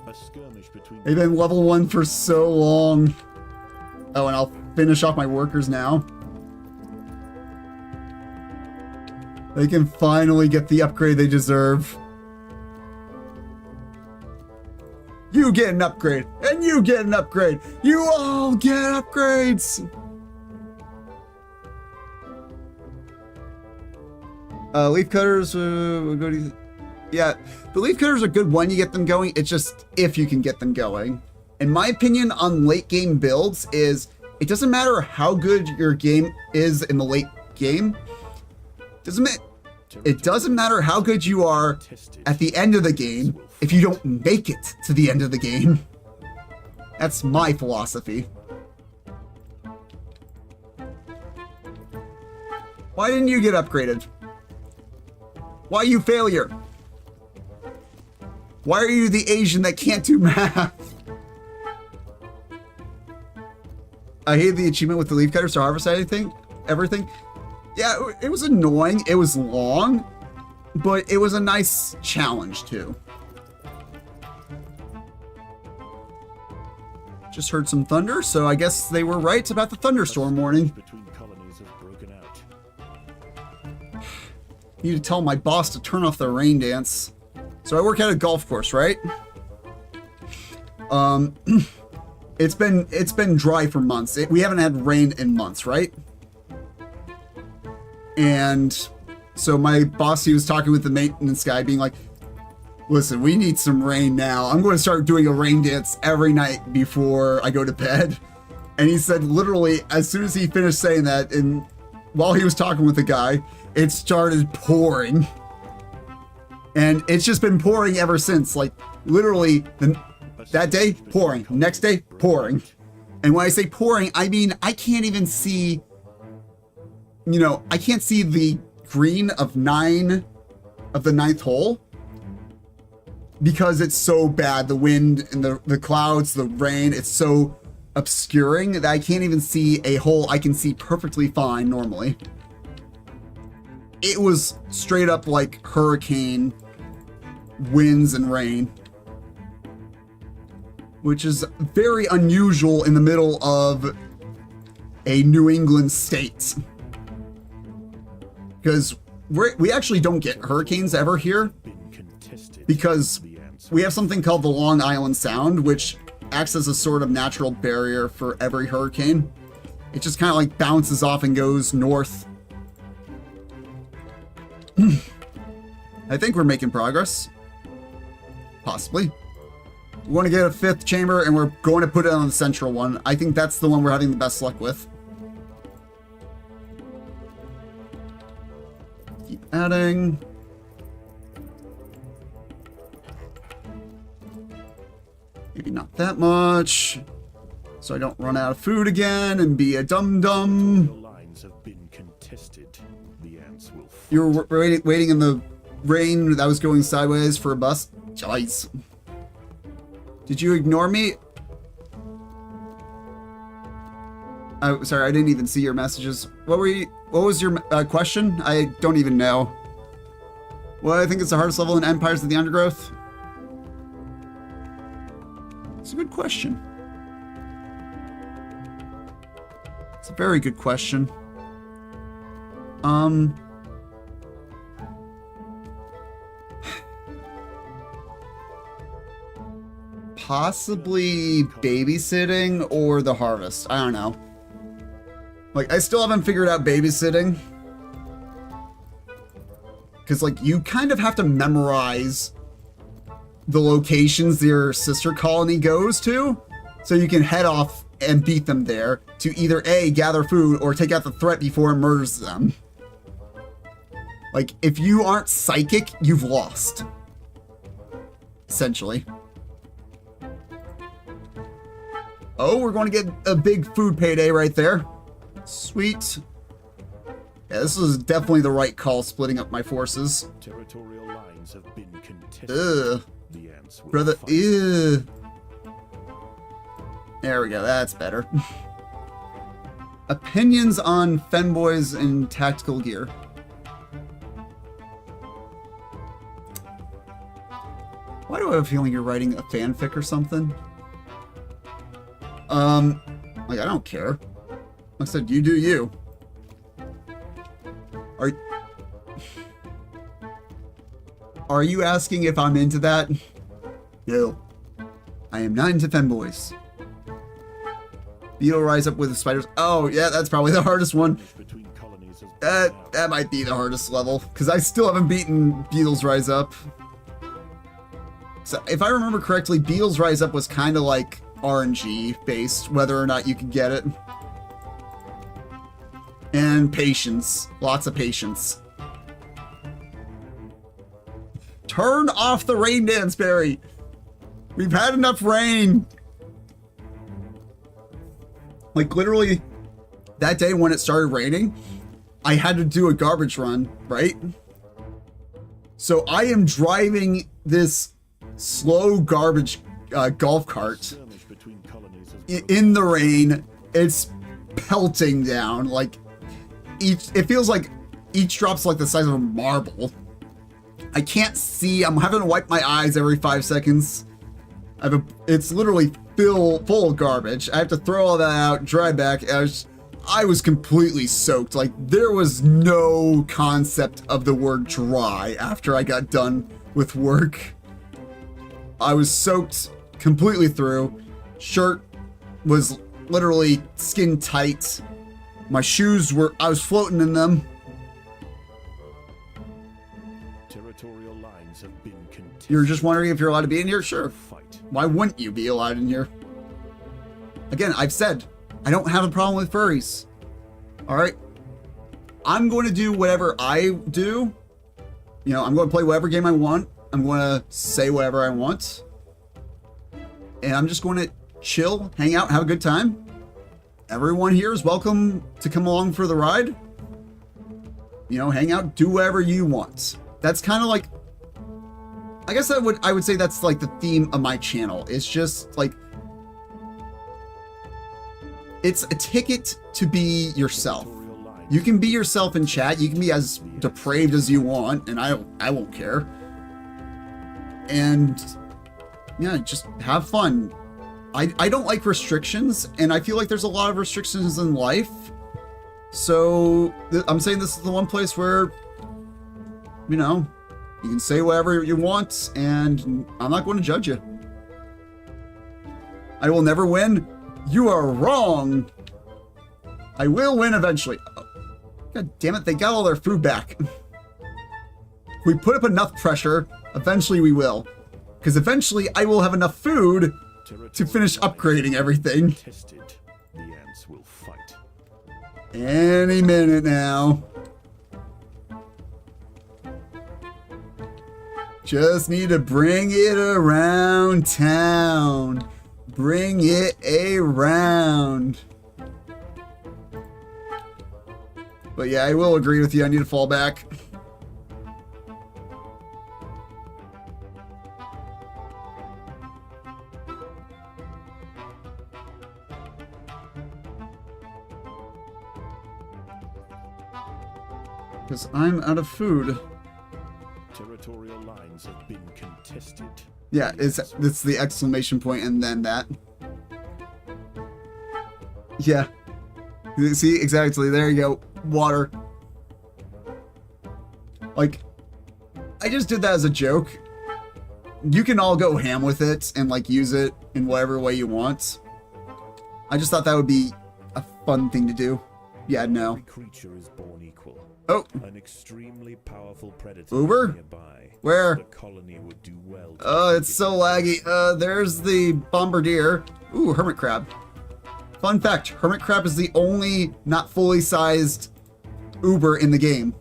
A skirmish between They've been level 1 for so long. Oh, and I'll finish off my workers now. They can finally get the upgrade they deserve. You get an upgrade, and you get an upgrade. You all get upgrades. Leaf cutters, we'll go to, yeah, the leaf cutters are good when you get them going. It's just if you can get them going. In my opinion on late game builds is it doesn't matter how good your game is in the late game. It doesn't matter how good you are at the end of the game if you don't make it to the end of the game. That's my philosophy. Why didn't you get upgraded? Why you failure? Why are you the Asian that can't do math? I hated the achievement with the leaf cutters to harvest everything. Yeah, it was annoying. It was long, but it was a nice challenge too. Just heard some thunder, so I guess they were right about the thunderstorm warning. between colonies has broken out. Need to tell my boss to turn off the rain dance. So I work at a golf course, right? It's been dry for months. We haven't had rain in months, right? And so my boss, he was talking with the maintenance guy, being like, listen, we need some rain now. I'm going to start doing a rain dance every night before I go to bed. And he said literally as soon as he finished saying that, and while he was talking with the guy, it started pouring. And it's just been pouring ever since. Like literally that day, pouring. Next day, pouring. And when I say pouring, I mean I can't even see, you know, I can't see the green of the 9th hole because it's so bad. The wind and the clouds, the rain, it's so obscuring that I can't even see a hole I can see perfectly fine normally. It was straight up like hurricane winds and rain, which is very unusual in the middle of a New England state. Because we actually don't get hurricanes ever here because we have something called the Long Island Sound, which acts as a sort of natural barrier for every hurricane. It just kind of like bounces off and goes north. I think we're making progress. Possibly. We want to get a 5th chamber and we're going to put it on the central one. I think that's the one we're having the best luck with. Keep adding. Maybe not that much, so I don't run out of food again and be a dum-dum. Lines have been contested. The ants will fight. You were waiting in the rain that was going sideways for a bus? Jeez. Did you ignore me? Oh, sorry, I didn't even see your messages. What was your question? I don't even know. Well, I think it's the hardest level in Empires of the Undergrowth. It's a good question. It's a very good question. Possibly babysitting or the harvest. I don't know. Like, I still haven't figured out babysitting. Because, like, you kind of have to memorize the locations your sister colony goes to, so you can head off and beat them there to either A, gather food, or take out the threat before it murders them. Like, if you aren't psychic, you've lost. Essentially. Oh, we're going to get a big food payday right there. Sweet. Yeah, this was definitely the right call, splitting up my forces. Territorial lines have been contested. Ugh. The ants will Brother, fight. ew. There we go, that's better. Opinions on femboys in tactical gear. Why do I have a feeling you're writing a fanfic or something? Like, I don't care. Like I said, you do you. Are you asking if I'm into that? No. I am not into femboys. Beetle rise up with the spiders. Oh, yeah, that's probably the hardest one. Between colonies has That might be the hardest level, because I still haven't beaten Beetles Rise Up. So, if I remember correctly, Beetles Rise Up was kind of like RNG based, whether or not you could get it. And patience. Lots of patience. Turn off the rain dance, Barry! We've had enough rain! Like, literally, that day when it started raining, I had to do a garbage run, right? So I am driving this slow garbage golf cart skirmish between colonies has in the rain. It's pelting down. Like, it feels like each drop's like the size of a marble. I can't see. I'm having to wipe my eyes every 5 seconds. It's literally full of garbage. I have to throw all that out, dry back. I was completely soaked. Like, there was no concept of the word dry after I got done with work. I was soaked completely through. Shirt was literally skin tight. My shoes I was floating in them. territorial lines have been contested. You're just wondering if you're allowed to be in here? Sure. Fight. Why wouldn't you be allowed in here? Again, I've said, I don't have a problem with furries. Alright? I'm going to do whatever I do. You know, I'm going to play whatever game I want. I'm going to say whatever I want. And I'm just going to chill, hang out, have a good time. Everyone here is welcome to come along for the ride. You know, hang out, do whatever you want. That's kind of like, I guess I would say that's like the theme of my channel. It's just like, it's a ticket to be yourself. Territorial lines You can be yourself in chat. You can be as depraved as you want, and I won't care. And yeah, just have fun. I don't like restrictions, and I feel like there's a lot of restrictions in life. So I'm saying this is the one place where, you know, you can say whatever you want, and I'm not going to judge you. I will never win. You are wrong. I will win eventually. God damn it, they got all their food back. If we put up enough pressure, eventually we will. Because eventually I will have enough food to finish upgrading everything. tested. The ants will fight. Any minute now. Just need to bring it around town. Bring it around. But yeah, I will agree with you. I need to fall back. Because I'm out of food. Territorial lines have been contested. Yeah, it's the exclamation point and then that. Yeah. See, exactly. There you go. Water. Like, I just did that as a joke. You can all go ham with it and, like, use it in whatever way you want. I just thought that would be a fun thing to do. Yeah, no. Every creature is born equal. Oh, An extremely powerful predator Uber? nearby. Where? The colony would do well to Oh, it's keep so it laggy. There's the bombardier. Ooh, hermit crab. Fun fact, hermit crab is the only not fully sized Uber in the game.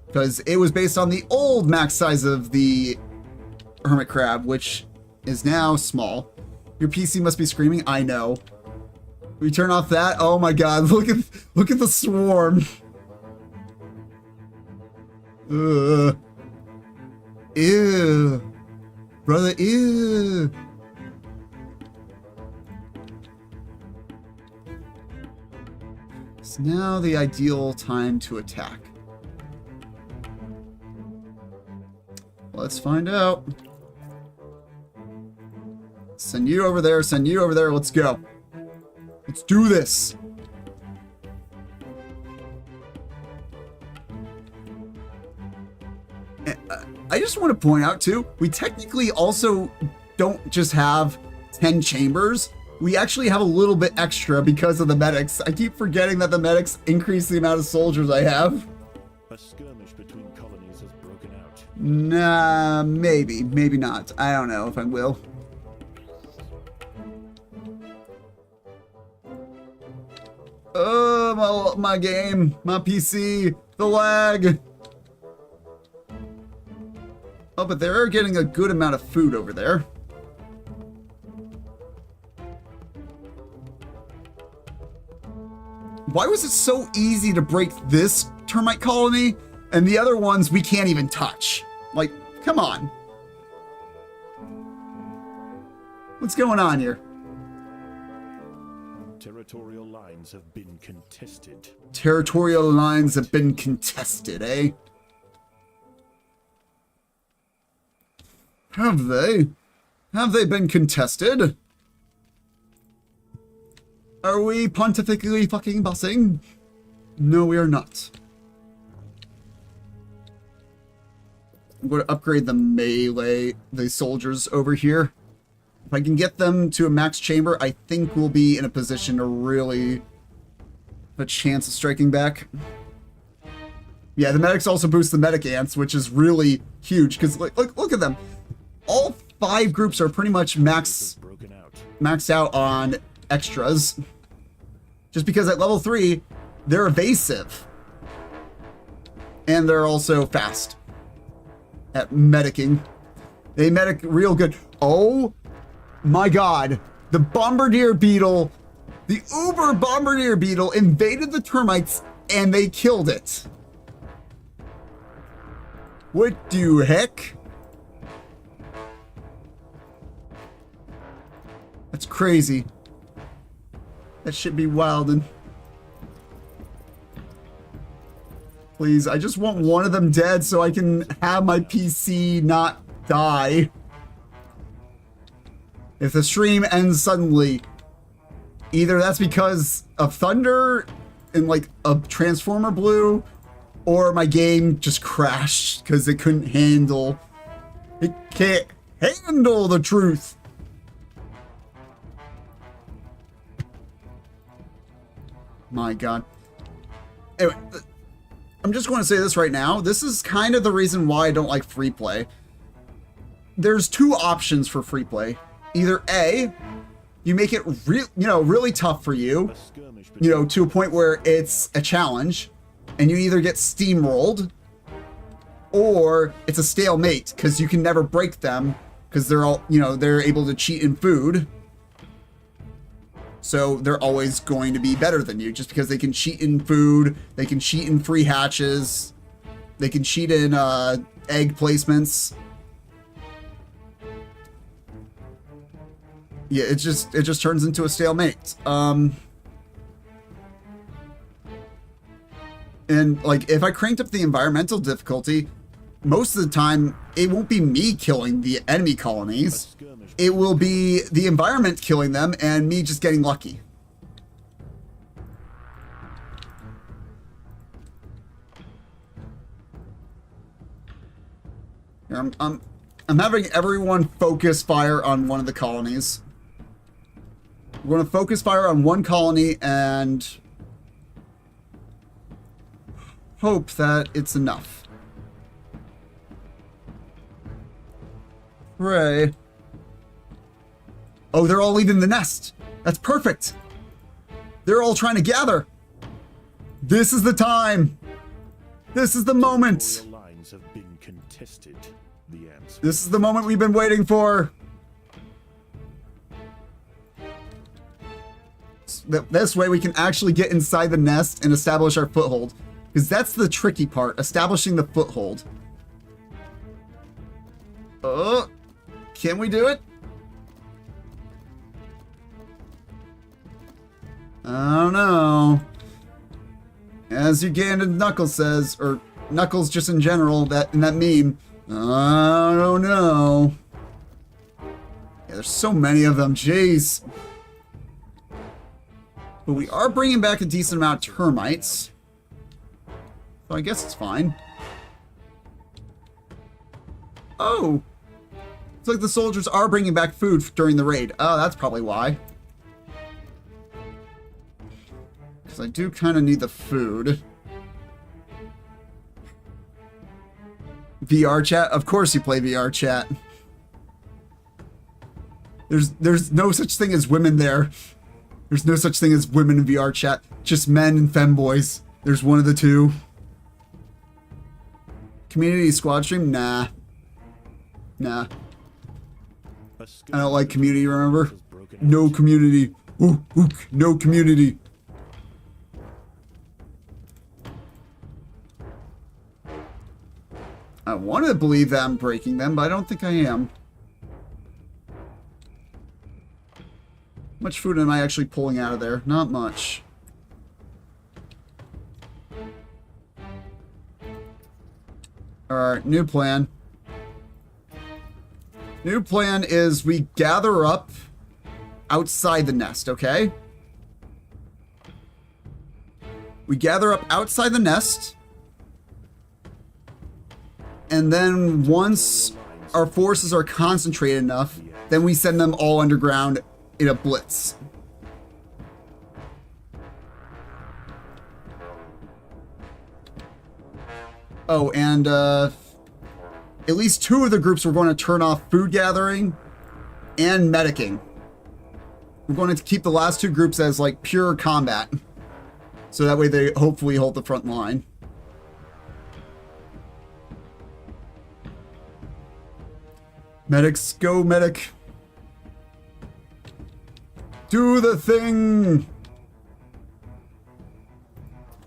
Because it was based on the old max size of the hermit crab, which is now small. Your PC must be screaming. I know. We turn off that. Oh my god, look at the swarm. Ugh. Ew. Brother, ew. It's now the ideal time to attack. Let's find out. Send you over there, send you over there. Let's go. Let's do this. I just want to point out too, we technically also don't just have 10 chambers. We actually have a little bit extra because of the medics. I keep forgetting that the medics increase the amount of soldiers I have. A skirmish between colonies has broken out. Nah, maybe not. I don't know if I will. Oh, my game, my PC, the lag. Oh, but they're getting a good amount of food over there. Why was it so easy to break this termite colony and the other ones we can't even touch? Like, come on. What's going on here? Territorial lines have been contested. Territorial lines have been contested, eh? Have they? Have they been contested? Are we pontifically fucking bussing? No, we are not. I'm going to upgrade the melee, the soldiers over here. If I can get them to a max chamber, I think we'll be in a position to really have a chance of striking back. Yeah, the medics also boost the medic ants, which is really huge, because look at them. All 5 groups are pretty much maxed out on extras. Just because at level 3, they're evasive. And they're also fast at medicing. They medic real good. Oh my god. The bombardier beetle, the uber bombardier beetle invaded the termites and they killed it. What the heck? That's crazy. That should be wildin'. Please, I just want one of them dead so I can have my PC not die. If the stream ends suddenly, either that's because of thunder and like a transformer blew, or my game just crashed because it couldn't handle. It can't handle the truth. My god. Anyway, I'm just going to say this right now. This is kind of the reason why I don't like free play. There's 2 options for free play. Either A, you make it really tough for you, to a point where it's a challenge, and you either get steamrolled, or it's a stalemate because you can never break them because they're all, they're able to cheat in food. So they're always going to be better than you just because they can cheat in food, they can cheat in free hatches, they can cheat in egg placements. Yeah, it just turns into a stalemate. And like if I cranked up the environmental difficulty, most of the time it won't be me killing the enemy colonies. It will be the environment killing them and me just getting lucky. Here, I'm having everyone focus fire on one of the colonies. We're going to focus fire on one colony and hope that it's enough. Pray. Oh, they're all leaving the nest. That's perfect. They're all trying to gather. This is the time. This is the moment. Lines have been contested. The ants. This is the moment we've been waiting for. This way we can actually get inside the nest and establish our foothold. Because that's the tricky part, establishing the foothold. Oh, can we do it? I don't know. As Ugandan Knuckles says, or Knuckles just in general, that in that meme, I don't know. Yeah, there's so many of them. Jeez. But we are bringing back a decent amount of termites. So I guess it's fine. Oh. It's like the soldiers are bringing back food during the raid. Oh, that's probably why. Because I do kind of need the food. VR chat? Of course you play VR chat. There's no such thing as women there. There's no such thing as women in VR chat. Just men and femboys. There's one of the two. Community squad stream? Nah. Nah. I don't like community, remember? No community. Ooh, ooh, no community. I want to believe that I'm breaking them, but I don't think I am. How much food am I actually pulling out of there? Not much. Alright, new plan. New plan is we gather up outside the nest, okay? We gather up outside the nest. And then once our forces are concentrated enough, then we send them all underground in a blitz. Oh, and at least 2 of the groups we're going to turn off food gathering and medicing. We're going to keep the last 2 groups as like pure combat. So that way they hopefully hold the front line. Medics, go medic. Do the thing.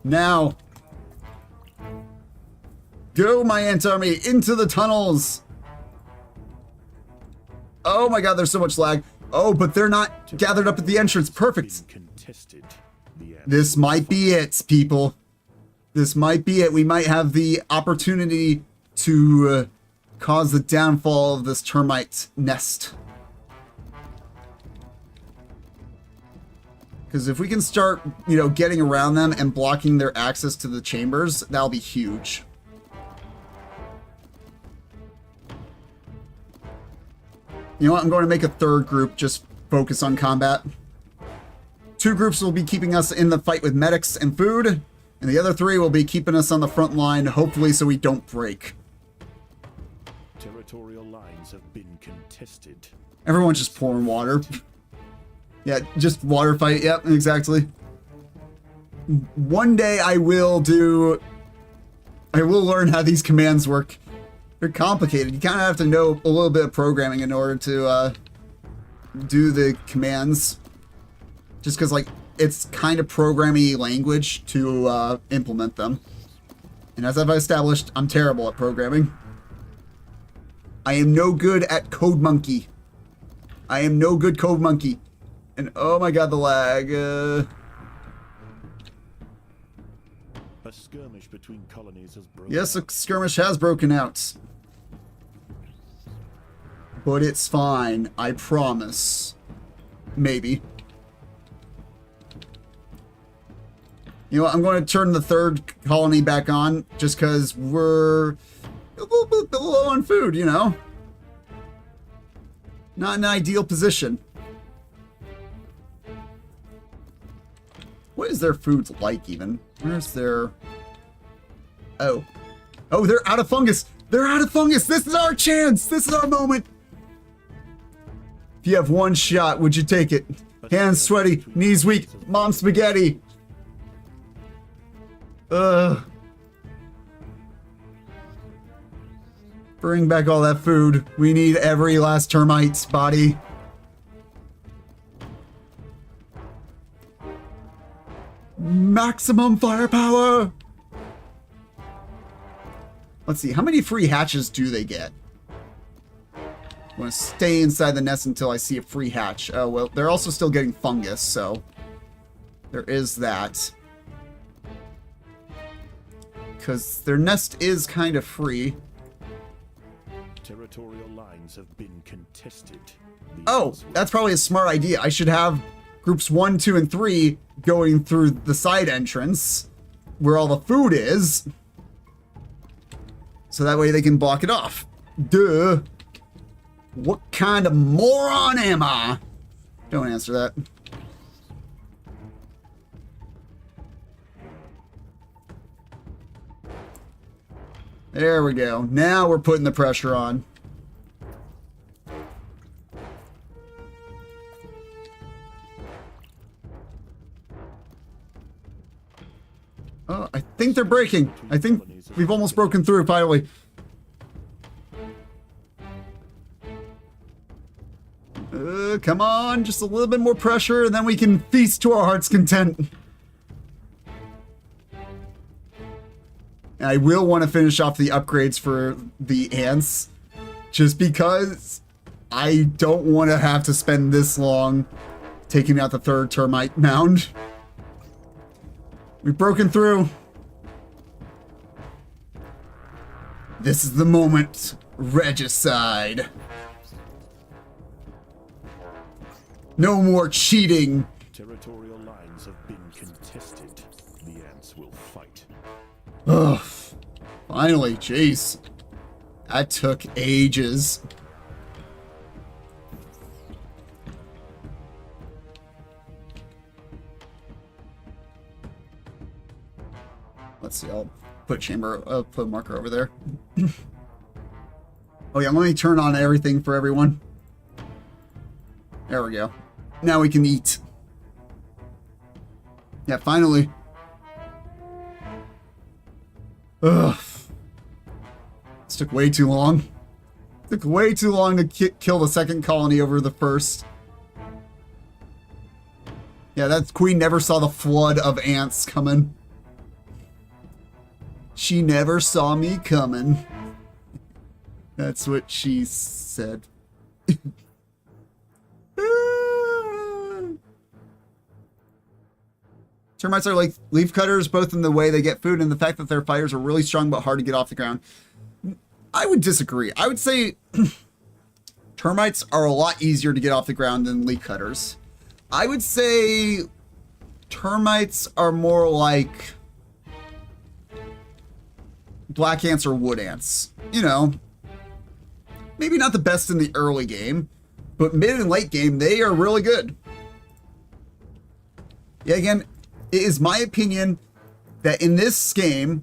Now. Go, my ant army, into the tunnels. Oh my god, there's so much lag. Oh, but they're not gathered up at the entrance. Perfect. This might be it, people. This might be it. We might have the opportunity to cause the downfall of this termite nest. Because if we can start, you know, getting around them and blocking their access to the chambers, that'll be huge. You know what? I'm going to make a 3rd group just focus on combat. 2 groups will be keeping us in the fight with medics and food, and the other 3 will be keeping us on the front line, hopefully so we don't break. Territorial lines have been contested. Everyone's just pouring water. Yeah, just water fight. Yep, exactly. One day I will learn how these commands work. They're complicated. You kind of have to know a little bit of programming in order to do the commands. Just because, like, it's kind of programming language to implement them. And as I've established, I'm terrible at programming. I am no good at Code Monkey. I am no good Code Monkey. And oh my god, the lag. A skirmish between colonies has broken Yes, a out. skirmish has broken out. But it's fine, I promise. Maybe. You know what, I'm going to turn the 3rd colony back on, just because we're a little bit low on food, you know? Not an ideal position. What is their food like, even? Where's their... Oh. Oh, they're out of fungus! They're out of fungus! This is our chance! This is our moment! If you have 1 shot, would you take it? Hands sweaty, knees weak, mom spaghetti! Ugh. Bring back all that food. We need every last termite's body. Maximum firepower! Let's see, how many free hatches do they get? I'm going to stay inside the nest until I see a free hatch. Oh, well, they're also still getting fungus, so there is that. Because their nest is kind of free. Territorial lines have been contested. The Oh, ants will that's probably a smart idea. I should have groups 1, 2, and 3 going through the side entrance where all the food is. So that way they can block it off. Duh. What kind of moron am I? Don't answer that. There we go. Now we're putting the pressure on. Oh, I think they're breaking. I think we've almost broken through finally. Come on, just a little bit more pressure and then we can feast to our heart's content. And I will want to finish off the upgrades for the ants, just because I don't want to have to spend this long taking out the third termite mound. We've broken through. This is the moment. Regicide. No more cheating. Territorial lines have been contested. The ants will fight. Ugh. Finally, jeez. That took ages. Let's see, I'll put put a marker over there. Oh yeah, let me turn on everything for everyone. There we go. Now we can eat. Yeah, finally. Ugh. This took way too long. Took way too long to kill the second colony over the first. Yeah, that queen never saw the flood of ants coming. She never saw me coming. That's what she said. Termites are like leaf cutters, both in the way they get food and the fact that their fighters are really strong but hard to get off the ground. I would disagree. I would say termites are a lot easier to get off the ground than leaf cutters. I would say termites are more like black ants or wood ants. You know, maybe not the best in the early game, but mid and late game, they are really good. Yeah, again, it is my opinion that in this game,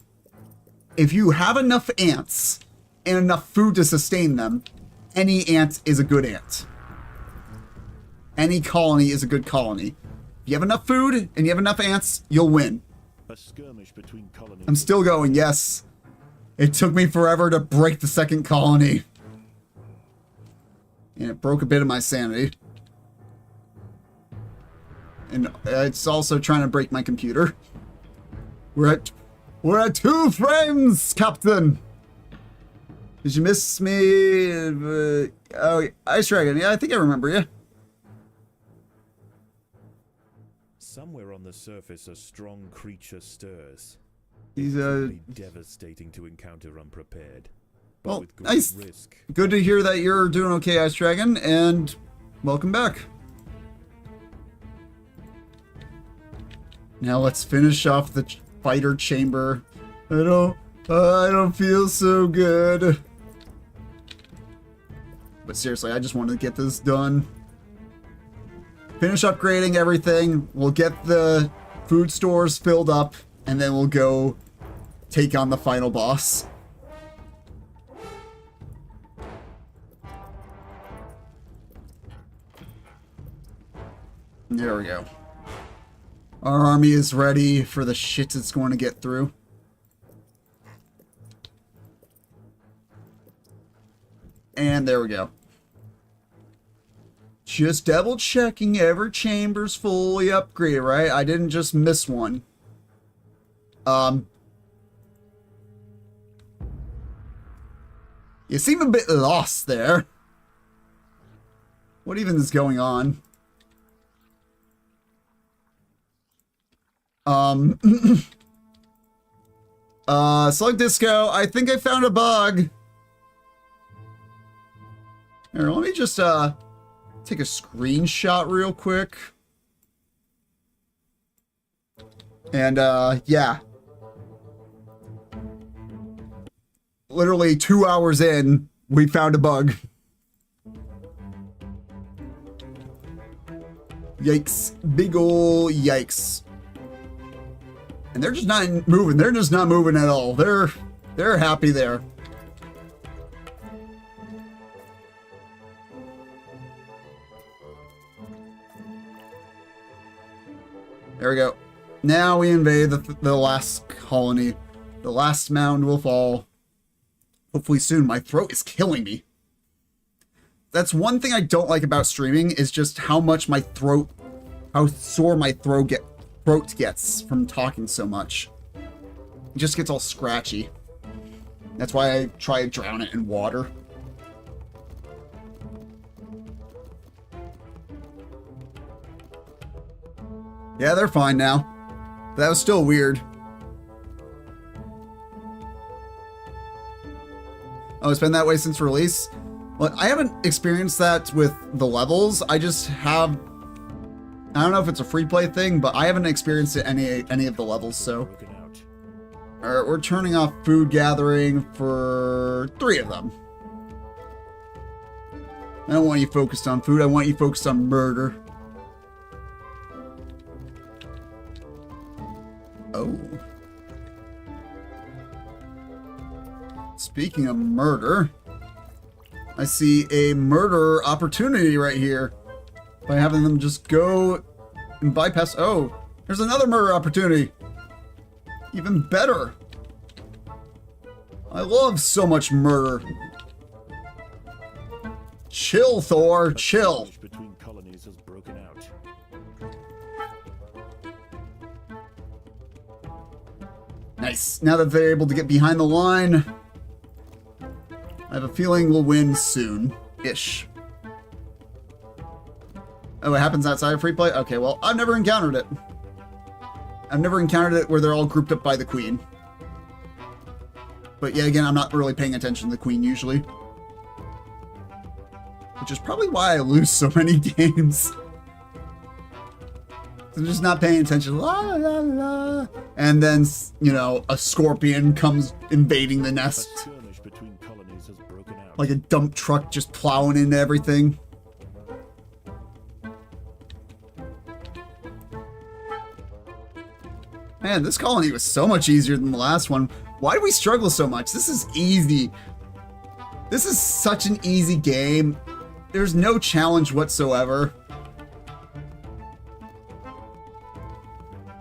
if you have enough ants and enough food to sustain them, any ant is a good ant. Any colony is a good colony. If you have enough food and you have enough ants, you'll win. A skirmish between colonies. I'm still going, yes. It took me forever to break the second colony. And it broke a bit of my sanity. And it's also trying to break my computer. We're at 2 frames, Captain. Did you miss me? Oh, Ice Dragon. Yeah, I think I remember you. Somewhere on the surface, a strong creature stirs. He's It would be devastating to encounter unprepared. But well, with great nice. risk. Good to hear that you're doing okay, Ice Dragon, and welcome back. Now let's finish off the fighter chamber. I don't feel so good. But seriously, I just wanted to get this done. Finish upgrading everything. We'll get the food stores filled up, and then we'll go take on the final boss. There we go. Our army is ready for the shit it's going to get through. And there we go. Just double checking every chamber's fully upgraded, right? I didn't just miss one. You seem a bit lost there. What even is going on? Slug Disco, I think I found a bug. Here, let me just take a screenshot real quick. And yeah. Literally 2 hours in, we found a bug. Yikes. Big ol' yikes. And they're just not moving. They're just not moving at all. They're happy there. There we go. Now we invade the last colony. The last mound will fall. Hopefully soon. My throat is killing me. That's one thing I don't like about streaming is just how sore my throat gets from talking so much. It just gets all scratchy. That's why I try to drown it in water. Yeah, they're fine now. That was still weird. Oh, it's been that way since release? Well, I haven't experienced that with the levels. I just have... I don't know if it's a free play thing, but I haven't experienced it any of the levels, so... Alright, we're turning off food gathering for 3 of them. I don't want you focused on food, I want you focused on murder. Oh. Speaking of murder, I see a murder opportunity right here by having them just go and bypass. Oh, there's another murder opportunity. Even better. I love so much murder. Chill, Thor, chill. Between colonies has broken out. Nice. Now that they're able to get behind the line, I have a feeling we'll win soon-ish. Oh, it happens outside of free play? Okay, well, I've never encountered it. I've never encountered it where they're all grouped up by the queen. But yeah, again, I'm not really paying attention to the queen usually. Which is probably why I lose so many games. I'm just not paying attention. La, la, la. And then, you know, a scorpion comes invading the nest. A skirmish between colonies has broken out. Like a dump truck just plowing into everything. Man, this colony was so much easier than the last one. Why do we struggle so much? This is easy. This is such an easy game. There's no challenge whatsoever.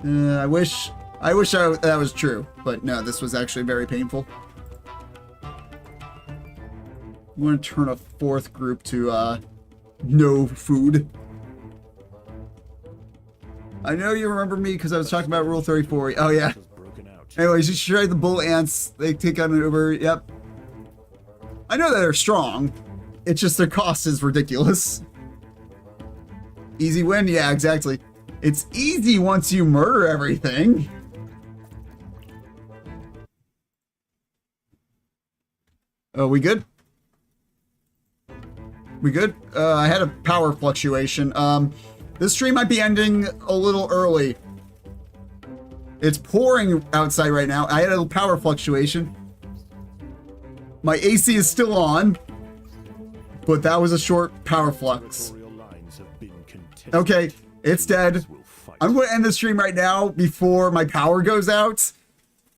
I wish that was true, but no, this was actually very painful. I'm going to turn a 4th group to no food. I know you remember me because I was talking about Rule 34. Oh yeah. Anyways, you should try the bull ants. They take on an Uber. Yep. I know that they're strong. It's just their cost is ridiculous. Easy win? Yeah, exactly. It's easy once you murder everything. Oh, we good? We good? I had a power fluctuation. This stream might be ending a little early. It's pouring outside right now. I had a power fluctuation. My AC is still on, but that was a short power flux. Okay, it's dead. I'm going to end the stream right now before my power goes out.